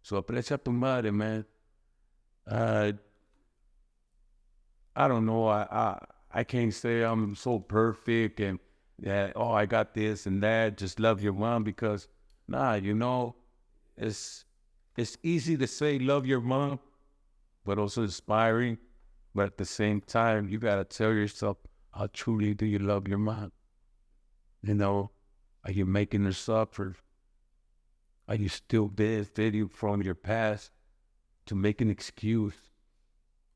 So aprecia a tu madre, man. I don't know, I can't say I'm so perfect and that, I got this and that, just love your mom, because, it's easy to say love your mom, but also inspiring. But at the same time, you got to tell yourself, how truly do you love your mom? Are you making her suffer? Are you still benefiting from your past to make an excuse?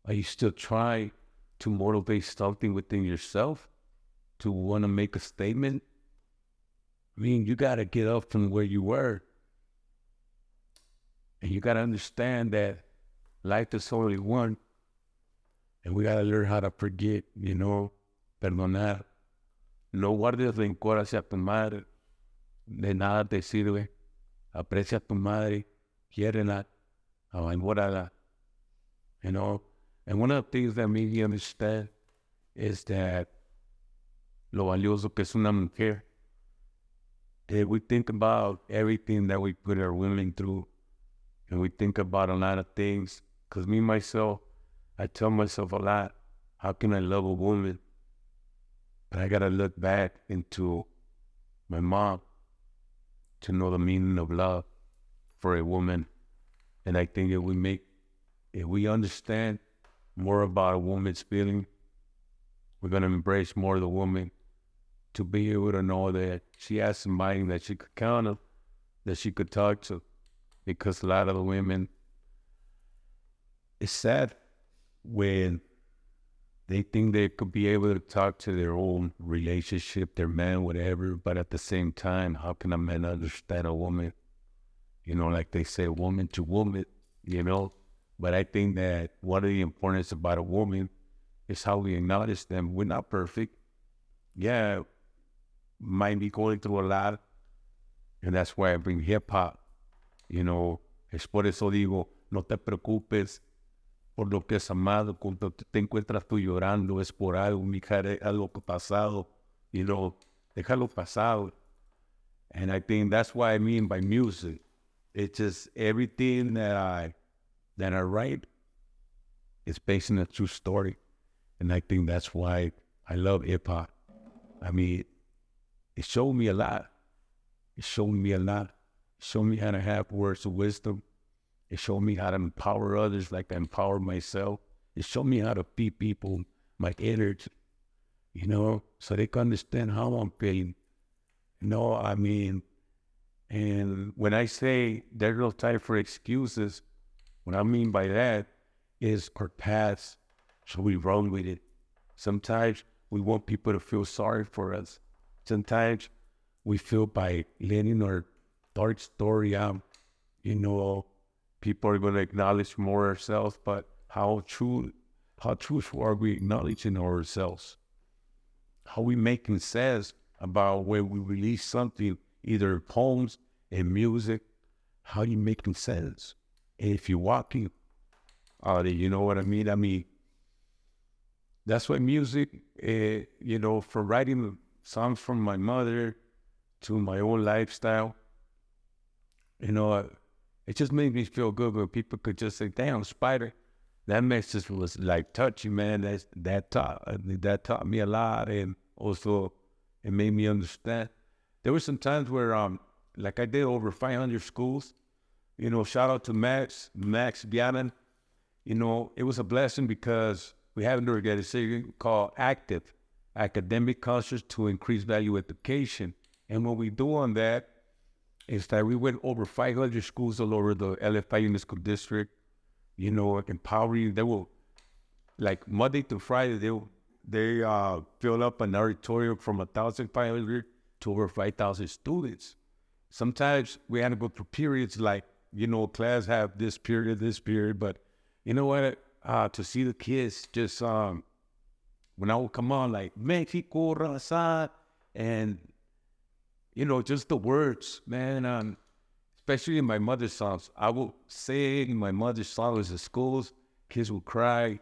Are you still trying to motivate something within yourself to want to make a statement? You got to get up from where you were. And you got to understand that life is only one. And we got to learn how to forget, perdonar. No guardes rencor hacia tu madre. De nada te sirve. Aprecia a tu madre. Quiérela. Valórala. You know, and one of the things that made me understand is that lo valioso que es una mujer. If we think about everything that we put our women through, and we think about a lot of things, because me, myself, I tell myself a lot, how can I love a woman? But I got to look back into my mom to know the meaning of love for a woman. And I think if we understand more about a woman's feeling, we're going to embrace more of the woman to be able to know that she has somebody that she could count on, that she could talk to. Because a lot of the women, it's sad when they think they could be able to talk to their own relationship, their man, whatever, but at the same time, how can a man understand a woman? You know, like they say, woman to woman, you know? But I think that one of the importance about a woman is how we acknowledge them. We're not perfect. Yeah, might be going through a lot, and that's why I bring hip-hop. You know, es por eso digo, no te preocupes por lo que es amado. Cuando te encuentras tú llorando, es por algo, mija, algo pasado. You know, déjalo pasado. And I think that's what I mean by music. It's just everything that I write is based on a true story. And I think that's why I love hip-hop. I mean, it showed me a lot. It showed me a lot. It showed me how to have words of wisdom. It showed me how to empower others like I empower myself. It showed me how to feed people my energy, you know, so they can understand how I'm feeling. You know, I mean, and when I say there's no time for excuses, what I mean by that is our past, so we run with it. Sometimes we want people to feel sorry for us. Sometimes we feel by letting our dark story out, you know, people are going to acknowledge more ourselves, but how truthful are we acknowledging ourselves? How we making sense about when we release something, either poems and music, how you making sense? And if you're walking, you know what I mean? I mean, that's why music, you know, from writing songs from my mother to my own lifestyle, you know, it just made me feel good when people could just say, damn, Spider, that message was like touching, man. That taught me a lot. And also it made me understand. There were some times where, like I did over 500 schools, you know, shout out to Max Bianan. You know, it was a blessing because we have an organization called Academic Cultures to Increase Value Education. And what we do on that is that we went over 500 schools all over the LFI School District, you know, empowering. They will, like Monday to Friday, they fill up an auditorium from 1,500 to over 5,000 students. Sometimes we had to go through periods like, you know, class have this period, but you know what? To see the kids just, when I would come on, like, Mexico, Raza, and, you know, just the words, man, especially in my mother's songs. I will say in my mother's songs at schools, kids will cry,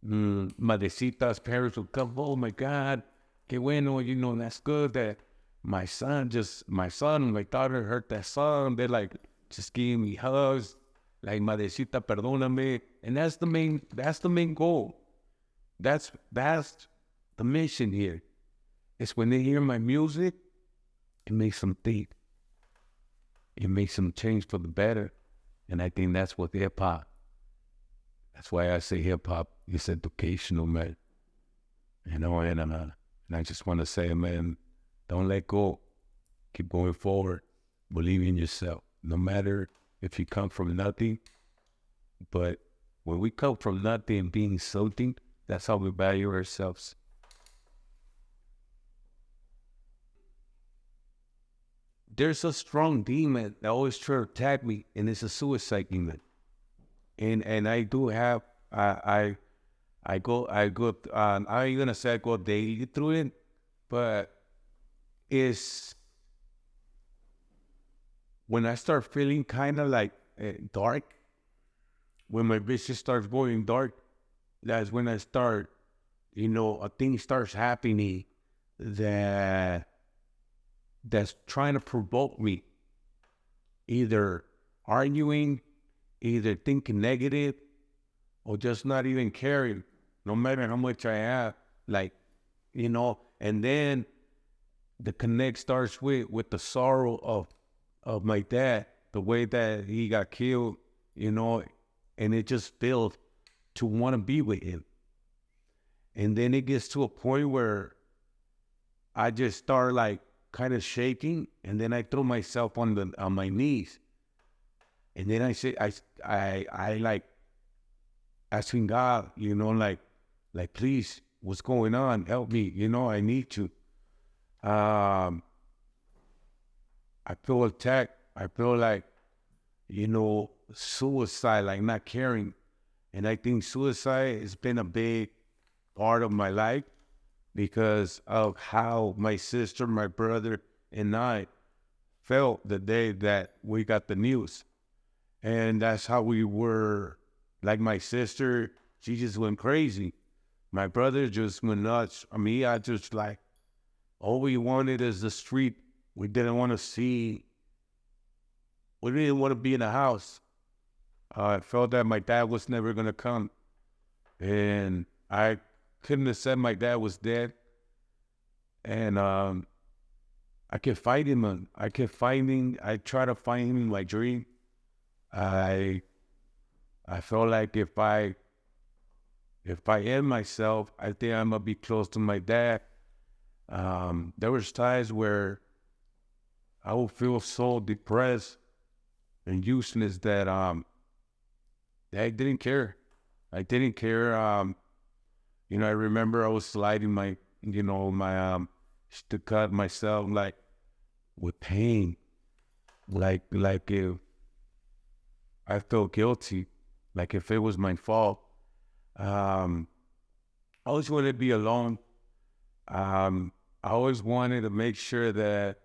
madrecitas, parents will come, oh my God, que bueno, you know, that's good that my son, my daughter heard that song, they're like, just giving me hugs, like, madrecita, perdóname, and that's the main goal. That's the mission here. It's when they hear my music, it makes them think. It makes them change for the better. And I think that's what hip-hop, that's why I say hip-hop is educational, man. You know, and I just want to say, man, don't let go. Keep going forward. Believe in yourself. No matter if you come from nothing, but when we come from nothing and being something, that's how we value ourselves. There's a strong demon that always try to attack me, and it's a suicide demon. And I do have, I I ain't gonna say I go daily through it, but it's when I start feeling kind of like dark, when my vision starts going dark, that's when I start, a thing starts happening that that's trying to provoke me, either arguing, either thinking negative, or just not even caring, no matter how much I have, and then the connect starts with the sorrow of my dad, the way that he got killed, and it just feels to want to be with him. And then it gets to a point where I just start like kind of shaking, and then I throw myself on my knees, and then I say I like asking God, like please, what's going on? Help me, I need to. I feel attacked. I feel like, suicide, like not caring. And I think suicide has been a big part of my life because of how my sister, my brother, and I felt the day that we got the news. And that's how we were. Like my sister, she just went crazy. My brother just went nuts. I just like, all we wanted is the street. We didn't want to be in the house. I felt that my dad was never going to come. And I couldn't have said my dad was dead. And I kept fighting him. I tried to find him in my dream. I felt like if I end myself, I think I'm going to be close to my dad. There was times where I would feel so depressed and useless that I didn't care. I didn't care. I remember I was sliding my to cut myself like with pain, like if I felt guilty, like if it was my fault. I always wanted to be alone. I always wanted to make sure that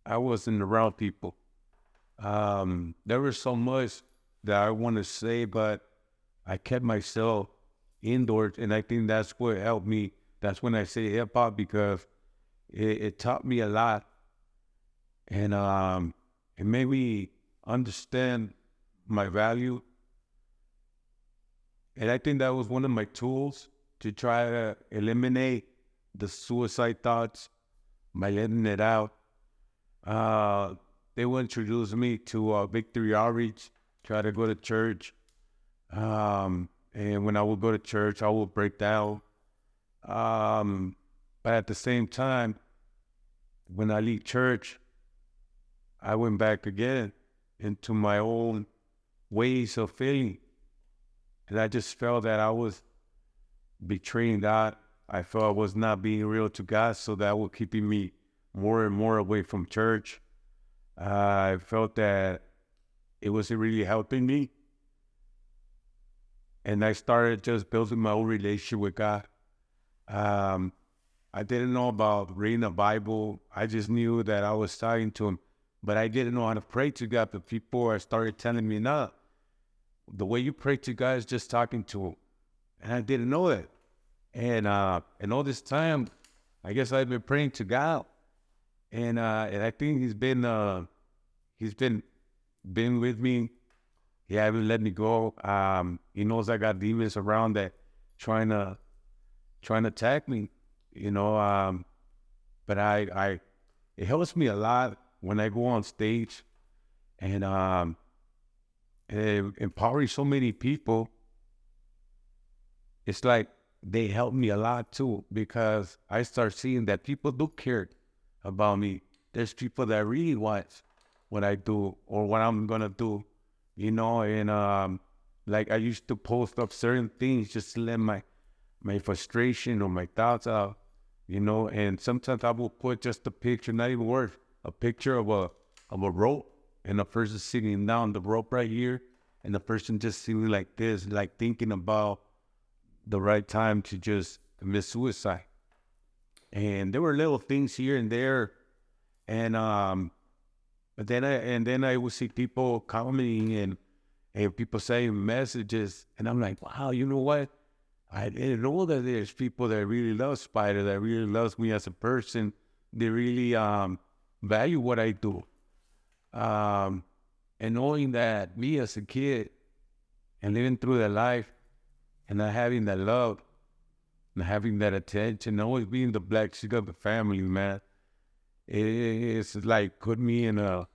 I wasn't around people. There was so much that I want to say, but I kept myself indoors, and I think that's what helped me. That's when I say hip hop, because it taught me a lot, and it made me understand my value. And I think that was one of my tools to try to eliminate the suicide thoughts by letting it out. They would introduce me to Victory Outreach, try to go to church. And when I would go to church, I would break down. But at the same time, when I leave church, I went back again into my own ways of feeling. And I just felt that I was betraying God. I felt I was not being real to God, so that was keeping me more and more away from church. I felt that it wasn't really helping me. And I started just building my own relationship with God. I didn't know about reading the Bible. I just knew that I was talking to Him. But I didn't know how to pray to God. But people started telling me, no, the way you pray to God is just talking to Him. And I didn't know it. And all this time, I guess I've been praying to God. And I think He's been with me. He haven't let me go. He knows I got demons around that trying to attack me, but it helps me a lot when I go on stage, and it empowers so many people. It's like they help me a lot too, because I start seeing that people do care about me. There's people that really want what I do or what I'm gonna do, and like I used to post up certain things just to let my frustration or my thoughts out, and sometimes I will put just a picture, not even words, a picture of a rope, and a person sitting down the rope right here, and the person just sitting like this, like thinking about the right time to just commit suicide. And there were little things here and there, and but then I would see people commenting and people saying messages, and I'm like, wow, you know what? I didn't know that there's people that really love Spider, that really loves me as a person. They really value what I do. And knowing that me as a kid and living through that life and not having that love and having that attention, always being the black sheep of the family, man, it's like put me in a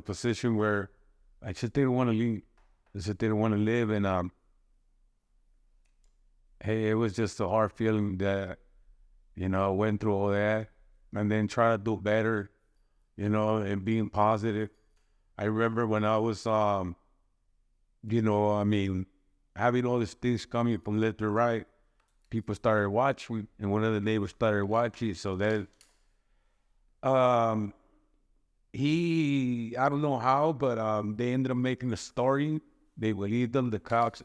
position where I just didn't want to leave. I just didn't want to live. And hey, it was just a hard feeling that, I went through all that and then try to do better, and being positive. I remember when I was, having all these things coming from left to right, people started watching, and one of the neighbors started watching. So then, I don't know how, but they ended up making a story. They believed them. The cops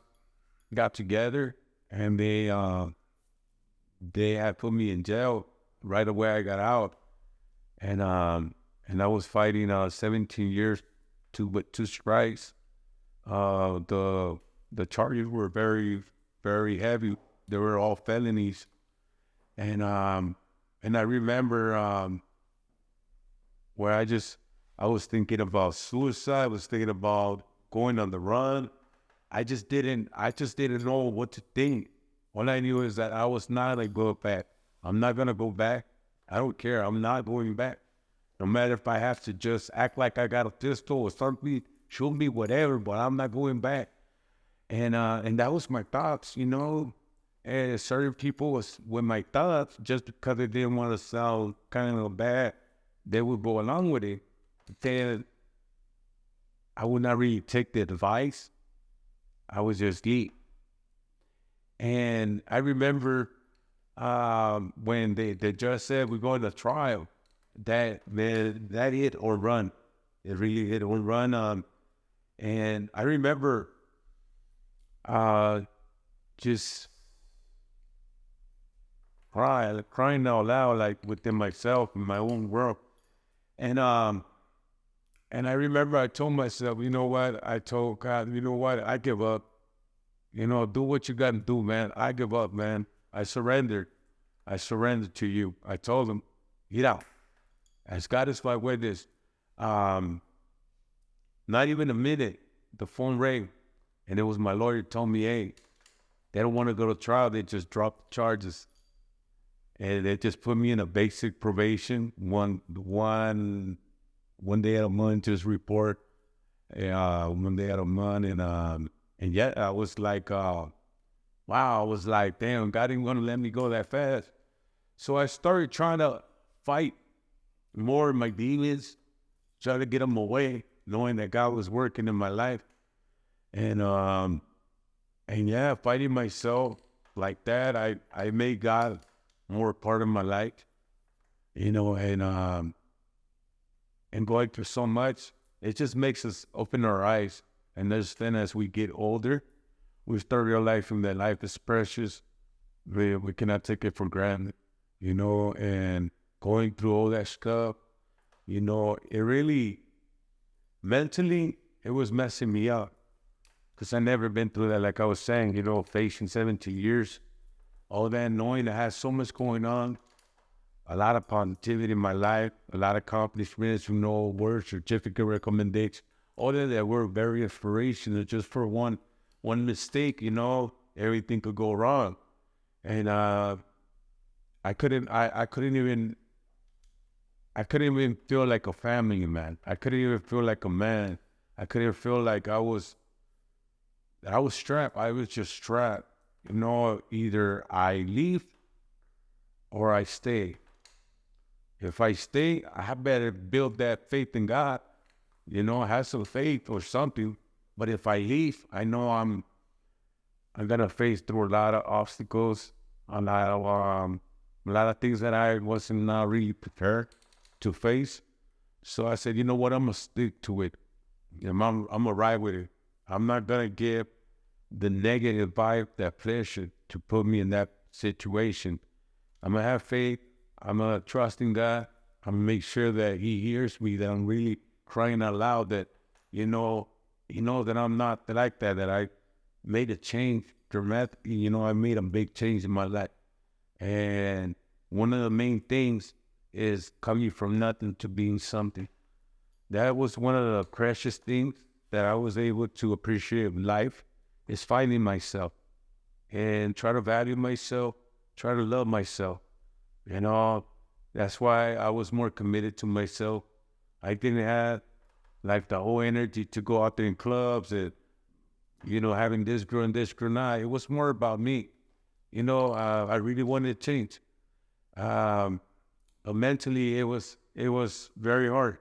got together, and they had put me in jail right away. I got out, and I was fighting 17 years, two strikes. The charges were very, very heavy. They were all felonies, and I remember where I was thinking about suicide. I was thinking about going on the run. I just didn't know what to think. All I knew is that I was not gonna go back. I'm not gonna go back. I don't care. I'm not going back. No matter if I have to just act like I got a pistol or something, shoot me, whatever, but I'm not going back. And that was my thoughts, And certain people was with my thoughts, just because they didn't want to sound kind of bad, they would go along with it. Then I would not really take the advice. I was just geek. And I remember when the judge said we're going to trial, that hit or run. It really hit or run. And I remember just crying out loud, like within myself, in my own world. And I remember I told myself, you know what? I told God, you know what? I give up. Do what you got to do, man. I give up, man. I surrendered. I surrendered to you. I told him, get out. As God is my witness, not even a minute, the phone rang, and it was my lawyer told me, hey, they don't want to go to trial. They just dropped the charges. And they just put me in a basic probation, one day at a month, just report, 1 day at a month. And yet I was like, wow, I was like, damn, God ain't going to let me go that fast. So I started trying to fight more of my demons, trying to get them away, knowing that God was working in my life. And yeah, fighting myself like that, I made God more part of my life, and going through so much, it just makes us open our eyes. And then as we get older, we start realizing that life is precious. We cannot take it for granted, and going through all that stuff, it really, mentally, it was messing me up. Because I never been through that, like I was saying, facing 17 years, all that, knowing I had so much going on, a lot of positivity in my life, a lot of accomplishments, words, certificate recommendations, all that were very inspirational. Just for one mistake, everything could go wrong. And I couldn't even feel like a family man. I couldn't even feel like a man. I couldn't feel like I was strapped. I was just strapped. Either I leave or I stay. If I stay, I better build that faith in God. Have some faith or something. But if I leave, I know I'm gonna face through a lot of obstacles, a lot of things that I wasn't really prepared to face. So I said, you know what? I'm gonna stick to it. I'm gonna ride with it. I'm not gonna give the negative vibe, that pressure to put me in that situation. I'm going to have faith. I'm going to trust in God. I'm going to make sure that he hears me, that I'm really crying out loud, that, he knows that I'm not like that I made a change dramatically. I made a big change in my life. And one of the main things is coming from nothing to being something. That was one of the precious things that I was able to appreciate in life, is finding myself and try to value myself, try to love myself. That's why I was more committed to myself. I didn't have like the whole energy to go out there in clubs and, having this girl and this girl. Nah, it was more about me. I really wanted to change. Mentally, it was very hard.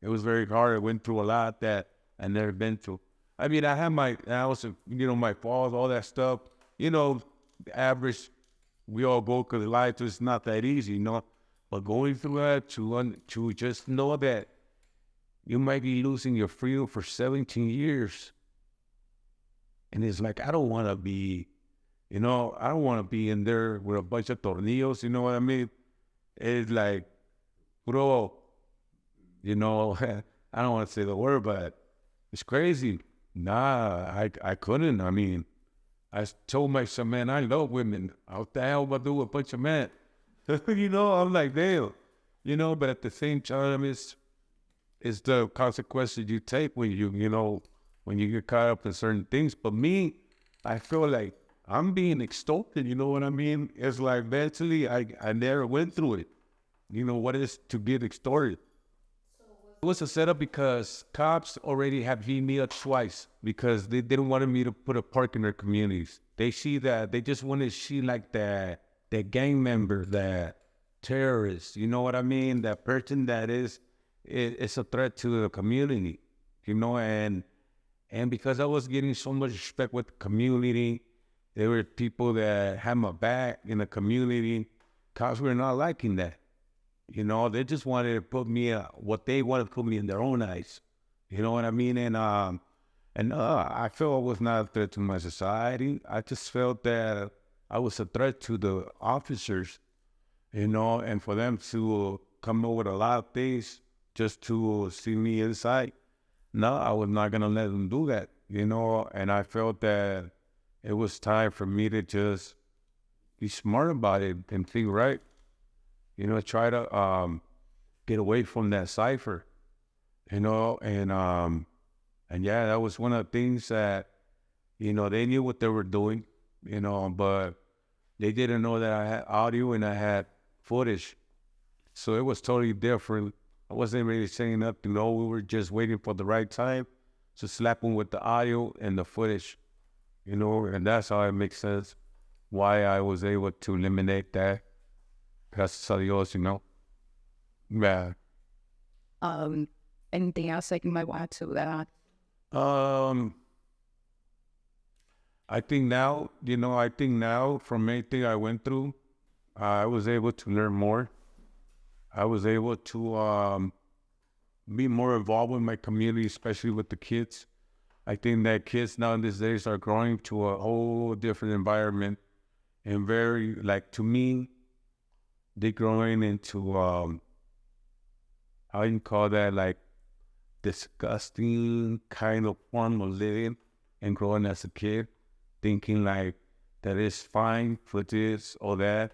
It was very hard. I went through a lot that I never been through. I mean, I had my falls, all that stuff. The average, we all go because life is not that easy, But going through that, to just know that you might be losing your freedom for 17 years. And it's like, I don't want to be, I don't want to be in there with a bunch of tornillos, you know what I mean? It's like, bro, I don't want to say the word, but it's crazy. Nah, I couldn't. I mean, I told myself, man, I love women. What the hell am I do with a bunch of men? I'm like, damn. But at the same time, it's the consequences you take when you get caught up in certain things. But me, I feel like I'm being extorted, you know what I mean? It's like mentally, I never went through it. What is to get extorted? It was a setup because cops already have beat me up twice because they didn't want me to put a park in their communities. They see that, they just want to see like that gang member, that terrorist, you know what I mean? That person that is a threat to the community, and because I was getting so much respect with the community, there were people that had my back in the community. Cops were not liking that. They just wanted to put me what they wanted to put me in their own eyes. You know what I mean? And I felt I was not a threat to my society. I just felt that I was a threat to the officers, and for them to come up with a lot of things just to see me inside. No, I was not gonna let them do that, and I felt that it was time for me to just be smart about it and think right. Try to get away from that cipher, and yeah, that was one of the things that, they knew what they were doing, but they didn't know that I had audio and I had footage. So it was totally different. I wasn't really saying nothing. No, we were just waiting for the right time to slap them with the audio and the footage, and that's how it makes sense why I was able to eliminate that. Gracias a Dios, Yeah. Anything else that you might want to add? I think now, from anything I went through, I was able to learn more. I was able to be more involved with my community, especially with the kids. I think that kids now these days are growing to a whole different environment, and very, like, to me, they're growing into, how you call that, like, disgusting kind of form of living, and growing as a kid, thinking like that is fine for this or that,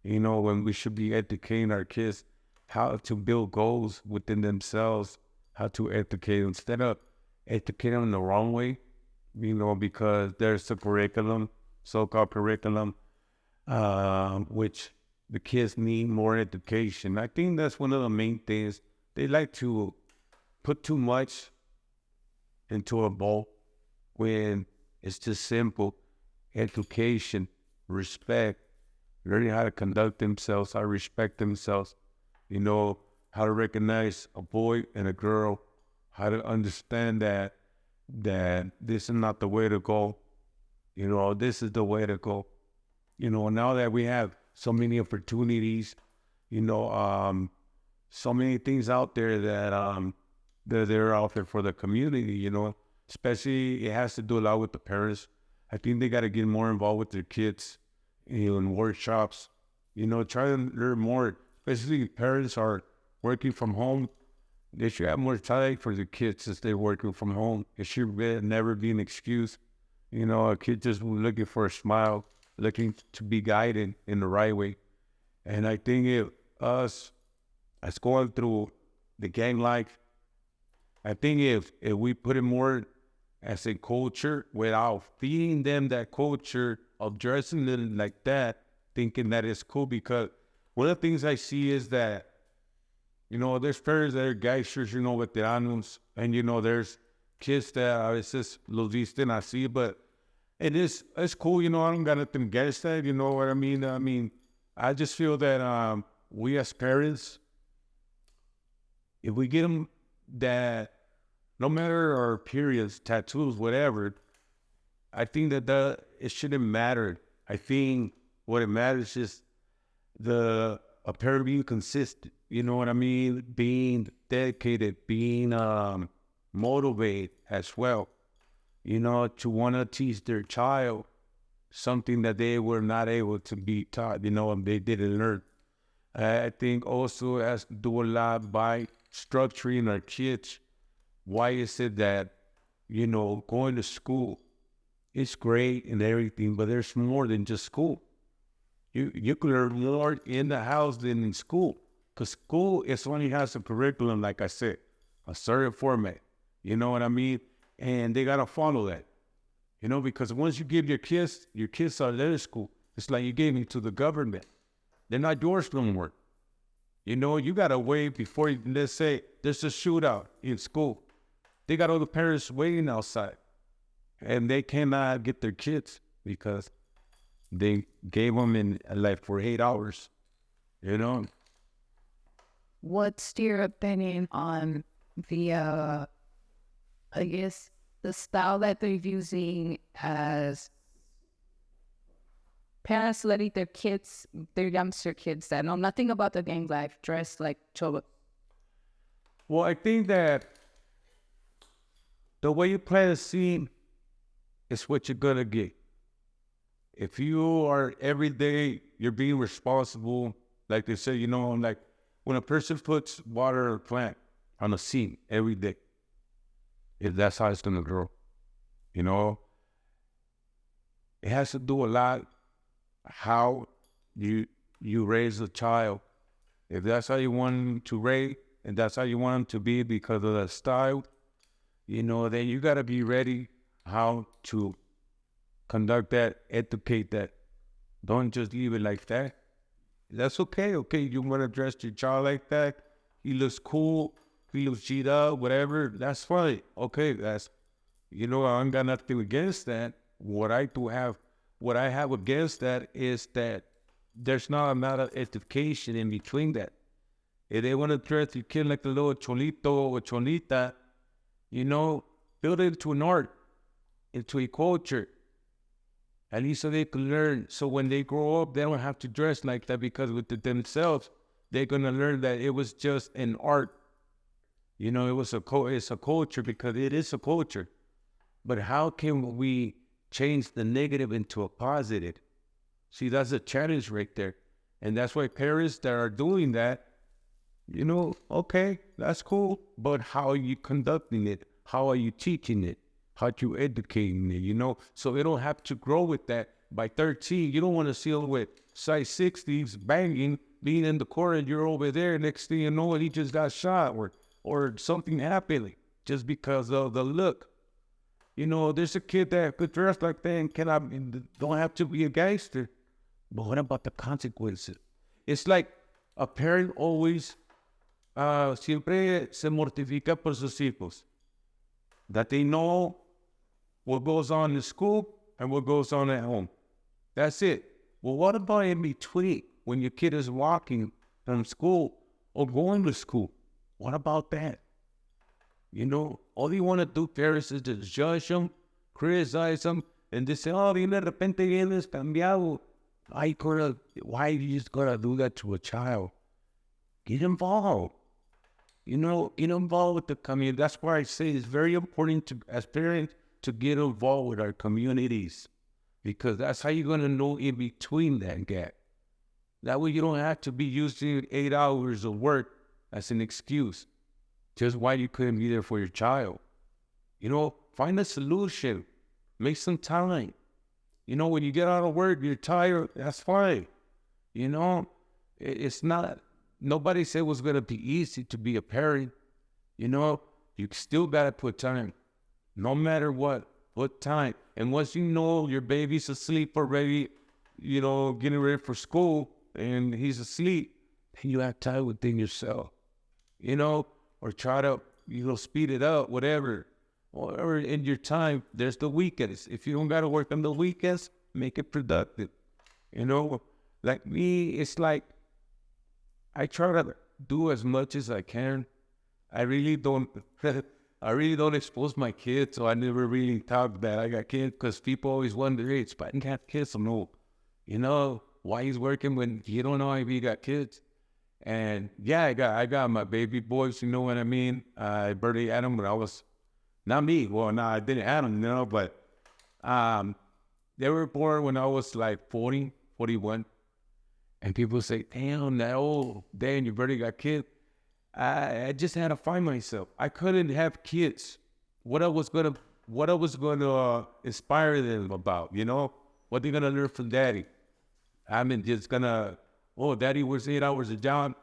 when we should be educating our kids how to build goals within themselves, how to educate instead of educating them the wrong way, because there's a curriculum, so-called curriculum, which the kids need more education. I think that's one of the main things. They like to put too much into a bowl when it's just simple education, respect, learning how to conduct themselves, how to respect themselves, how to recognize a boy and a girl, how to understand that this is not the way to go, this is the way to go. Now that we have so many opportunities, so many things out there that they're out there for the community, especially it has to do a lot with the parents. I think they got to get more involved with their kids, in workshops, try to learn more, especially if parents are working from home. They should have more time for the kids since they're working from home. It should never be an excuse. A kid just looking for a smile, looking to be guided in the right way. And I think if us, as going through the gang life, I think if we put it more as a culture without feeding them that culture of dressing them like that, thinking that it's cool, because one of the things I see is that, there's parents that are geishers, veteranos, and, there's kids that a veces los visten así, but it's cool, I don't got nothing against that, you know what I mean? I mean, I just feel that we as parents, if we get them that, no matter our periods, tattoos, whatever, I think that it shouldn't matter. I think what it matters is a parent being consistent, you know what I mean? Being dedicated, being motivated as well, to want to teach their child something that they were not able to be taught, and they didn't learn. I think also it has to do a lot by structuring our kids. Why is it that, going to school is great and everything, but there's more than just school. You could learn more in the house than in school, because school only has a curriculum, like I said, a certain format. You know what I mean? And they got to follow that, because once you give your kids are in school, it's like you gave them to the government. They're not yours no more. You got to wait before let's say there's a shootout in school. They got all the parents waiting outside, and they cannot get their kids because they gave them in for 8 hours, What's your opinion on the, I guess, the style that they're using as parents letting their youngster kids that know nothing about the gang life, dress like cholo? Well, I think that the way you plant a seed is what you're going to get. If you are every day, you're being responsible, like they say, like when a person puts water on a plant, on a seed every day, if that's how it's going to grow, it has to do a lot how you raise a child. If that's how you want them to raise, and that's how you want them to be because of the style, then you got to be ready how to conduct that, educate that. Don't just leave it like that. That's okay. Okay, you want to dress your child like that. He looks cool. He looks G'd up, whatever. That's fine. Okay, I ain't got nothing against that. What I have against that is that there's not a lot of education in between that. If they want to dress your kid like a little cholito or cholita, build it into an art, into a culture. At least so they can learn. So when they grow up, they don't have to dress like that, because with themselves, they're going to learn that it was just an art. It's a culture, because it is a culture. But how can we change the negative into a positive? See, that's a challenge right there. And that's why parents that are doing that, okay, that's cool. But how are you conducting it? How are you teaching it? How are you educating it, So they don't have to grow with that. By 13, you don't want to see them with size 60s banging, being in the corner, and you're over there. Next thing you know, he just got shot or something happened just because of the look. There's a kid that could dress like that and don't have to be a gangster. But what about the consequences? It's like a parent always siempre se mortifica por sus hijos. That they know what goes on in school and what goes on at home. That's it. Well, what about in between, when your kid is walking from school or going to school? What about that? All you want to do, parents, is just judge them, criticize them, and they say, oh, de repente vienes cambiado. Why you just gotta do that to a child? Get involved. Get involved with the community. That's why I say it's very important as parents to get involved with our communities. because that's how you're going to know in between that gap. That way you don't have to be using 8 hours of work as an excuse just why you couldn't be there for your child. Find a solution. Make some time. When you get out of work, you're tired, that's fine. It's not, nobody said it was going to be easy to be a parent. You still got to put time, no matter what, put time. And once you know your baby's asleep already, getting ready for school, and he's asleep, then you have time within yourself, or try to, speed it up, whatever. Or in your time, there's the weekends. If you don't got to work on the weekends, make it productive. Like me, it's like I try to do as much as I can. I really don't expose my kids, so I never really talk that I got kids, because people always wonder, hey, Spike have kids or no? Why he's working when you don't know if he got kids? And yeah, I got my baby boys, you know what I mean? I barely had them when I was, not me, well, no, I didn't have them, but they were born when I was like 40, 41. And people say, damn, that old, Dan, you barely got kids. I just had to find myself. I couldn't have kids. What I was gonna inspire them about, what they gonna learn from daddy. I'm just gonna, daddy works 8 hours a job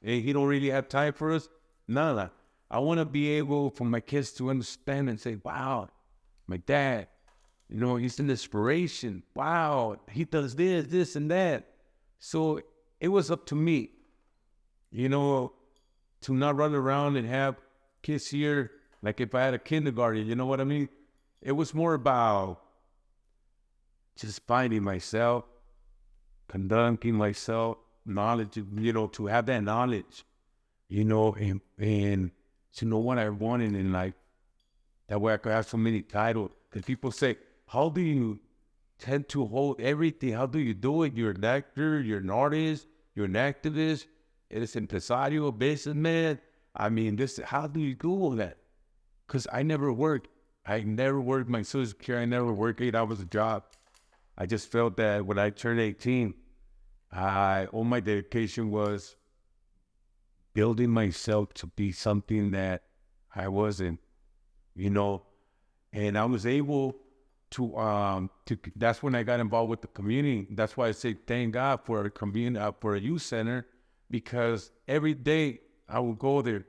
and he don't really have time for us. No. I want to be able for my kids to understand and say, wow, my dad, he's an inspiration. Wow, he does this and that. So it was up to me, to not run around and have kids here like if I had a kindergarten, you know what I mean? It was more about just finding myself, conducting myself, knowledge, to have that knowledge, and to know what I wanted in life. That way I could have so many titles. Because people say, how do you tend to hold everything? How do you do it? You're an actor, you're an artist, you're an activist, eres empresario, businessman. How do you do all that? Because I never worked. I never worked my social security. I never worked 8 hours a job. I just felt that when I turned 18, all my dedication was building myself to be something that I wasn't, and I was able to that's when I got involved with the community. That's why I say thank God for a community, for a youth center, because every day I would go there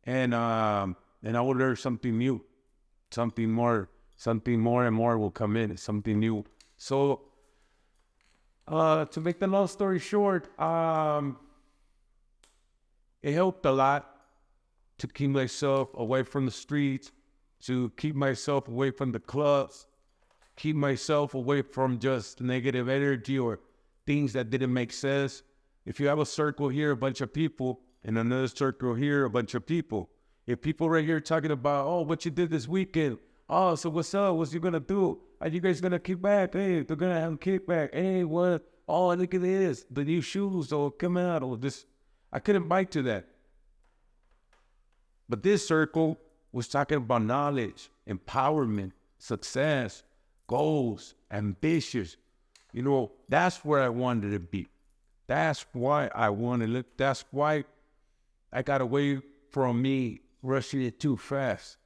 and I would learn something new, something more and more will come in, something new. So to make the long story short, it helped a lot to keep myself away from the streets, to keep myself away from the clubs, keep myself away from just negative energy or things that didn't make sense. If you have a circle here, a bunch of people, and another circle here, a bunch of people. If people right here talking about, what you did this weekend? So what's up? What's you gonna do? Are you guys gonna kick back? Hey, they're gonna have a kickback. Hey, what? Look at this. The new shoes or come out or this. I couldn't bite to that. But this circle was talking about knowledge, empowerment, success, goals, ambitious. That's where I wanted to be. That's why I wanted it. That's why I got away from me rushing it too fast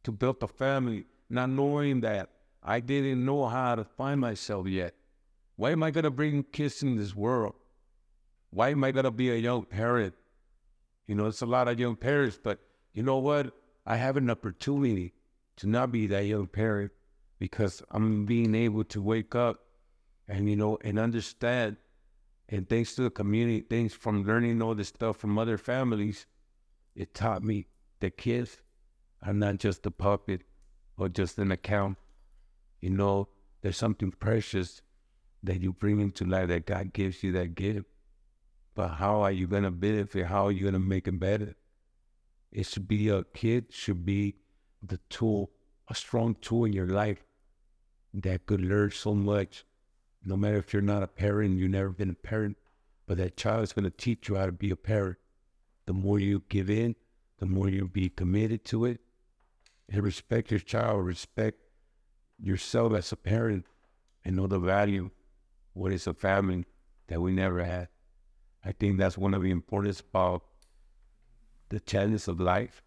to build a family, not knowing that I didn't know how to find myself yet. Why am I going to bring kids in this world? Why am I going to be a young parent? It's a lot of young parents, but you know what? I have an opportunity to not be that young parent because I'm being able to wake up and, and understand. And thanks to the community, thanks from learning all this stuff from other families, it taught me that kids are not just a puppet or just an account. There's something precious that you bring into life, that God gives you that gift. But how are you going to benefit? How are you going to make it better? It should be a kid, should be the tool, a strong tool in your life that could learn so much. No matter if you're not a parent, you've never been a parent, but that child is going to teach you how to be a parent. The more you give in, the more you'll be committed to it. And respect your child, respect yourself as a parent, and know the value, what is a family that we never had. I think that's one of the importance about the challenges of life,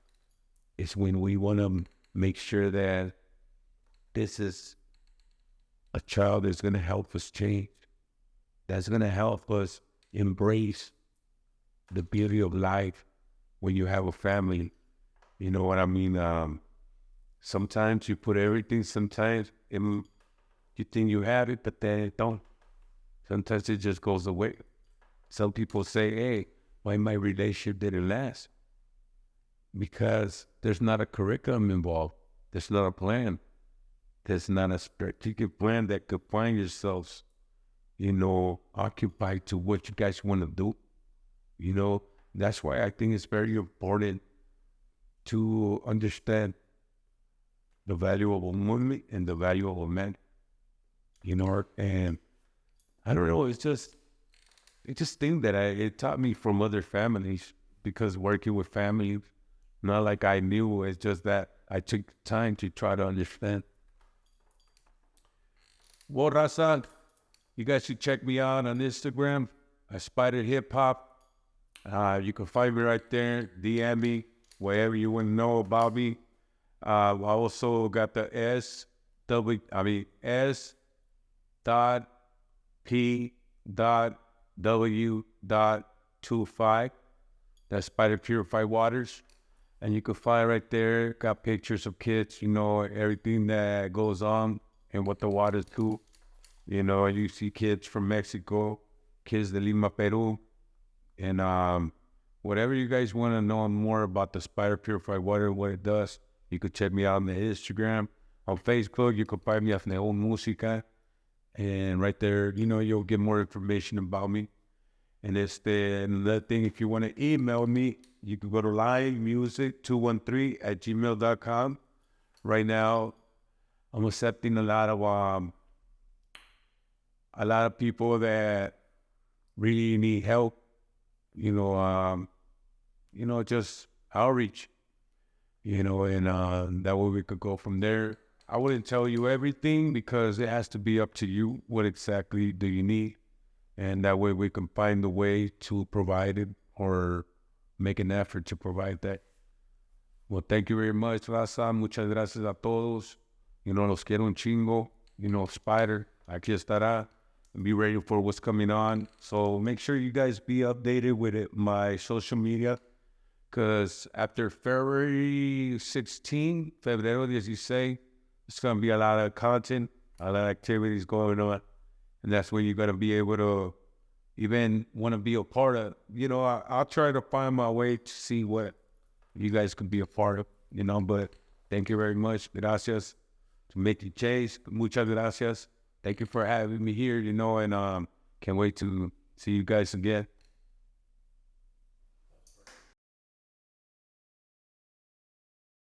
is when we want to make sure that this is a child that's going to help us change, that's going to help us embrace the beauty of life when you have a family. You know what I mean? Sometimes you put everything, sometimes you think you have it, but then it don't. Sometimes it just goes away. Some people say, hey, why my relationship didn't last? Because there's not a curriculum involved. There's not a plan. There's not a strategic plan that could find yourselves, occupied to what you guys want to do. That's why I think it's very important to understand the value of a woman and the value of a man. And I don't know, it's just thing that it taught me from other families, because working with families, not like I knew, it's just that I took time to try to understand. Well, Raza, you guys should check me out on Instagram, Spider Hip Hop. You can find me right there, DM me, whatever you want to know about me. I also got the S dot P dot W dot 25. That's Spider Purified Waters. And you can find right there, got pictures of kids, everything that goes on and what the waters do. You see kids from Mexico, kids de Lima, Peru. And whatever you guys want to know more about the Spider Purified Water, what it does, you could check me out on the Instagram. On Facebook, you can find me at Neon Música. And right there, you'll get more information about me. And another thing, if you want to email me, you can go to livemusic213@gmail.com. Right now, I'm accepting a lot of people that really need help. Just outreach. And that way we could go from there. I wouldn't tell you everything, because it has to be up to you. What exactly do you need? And that way we can find a way to provide it, or make an effort to provide that. Well, thank you very much, Raza. Muchas gracias a todos. Los quiero un chingo. Spider, aquí estará. Be ready for what's coming on. So make sure you guys be updated with my social media, because after February 16, Febrero 16, it's going to be a lot of content, a lot of activities going on. And that's when you're going to be able to even want to be a part of. I'll try to find my way to see what you guys can be a part of, but thank you very much. Gracias to Maken Changez. Muchas gracias. Thank you for having me here, and can't wait to see you guys again.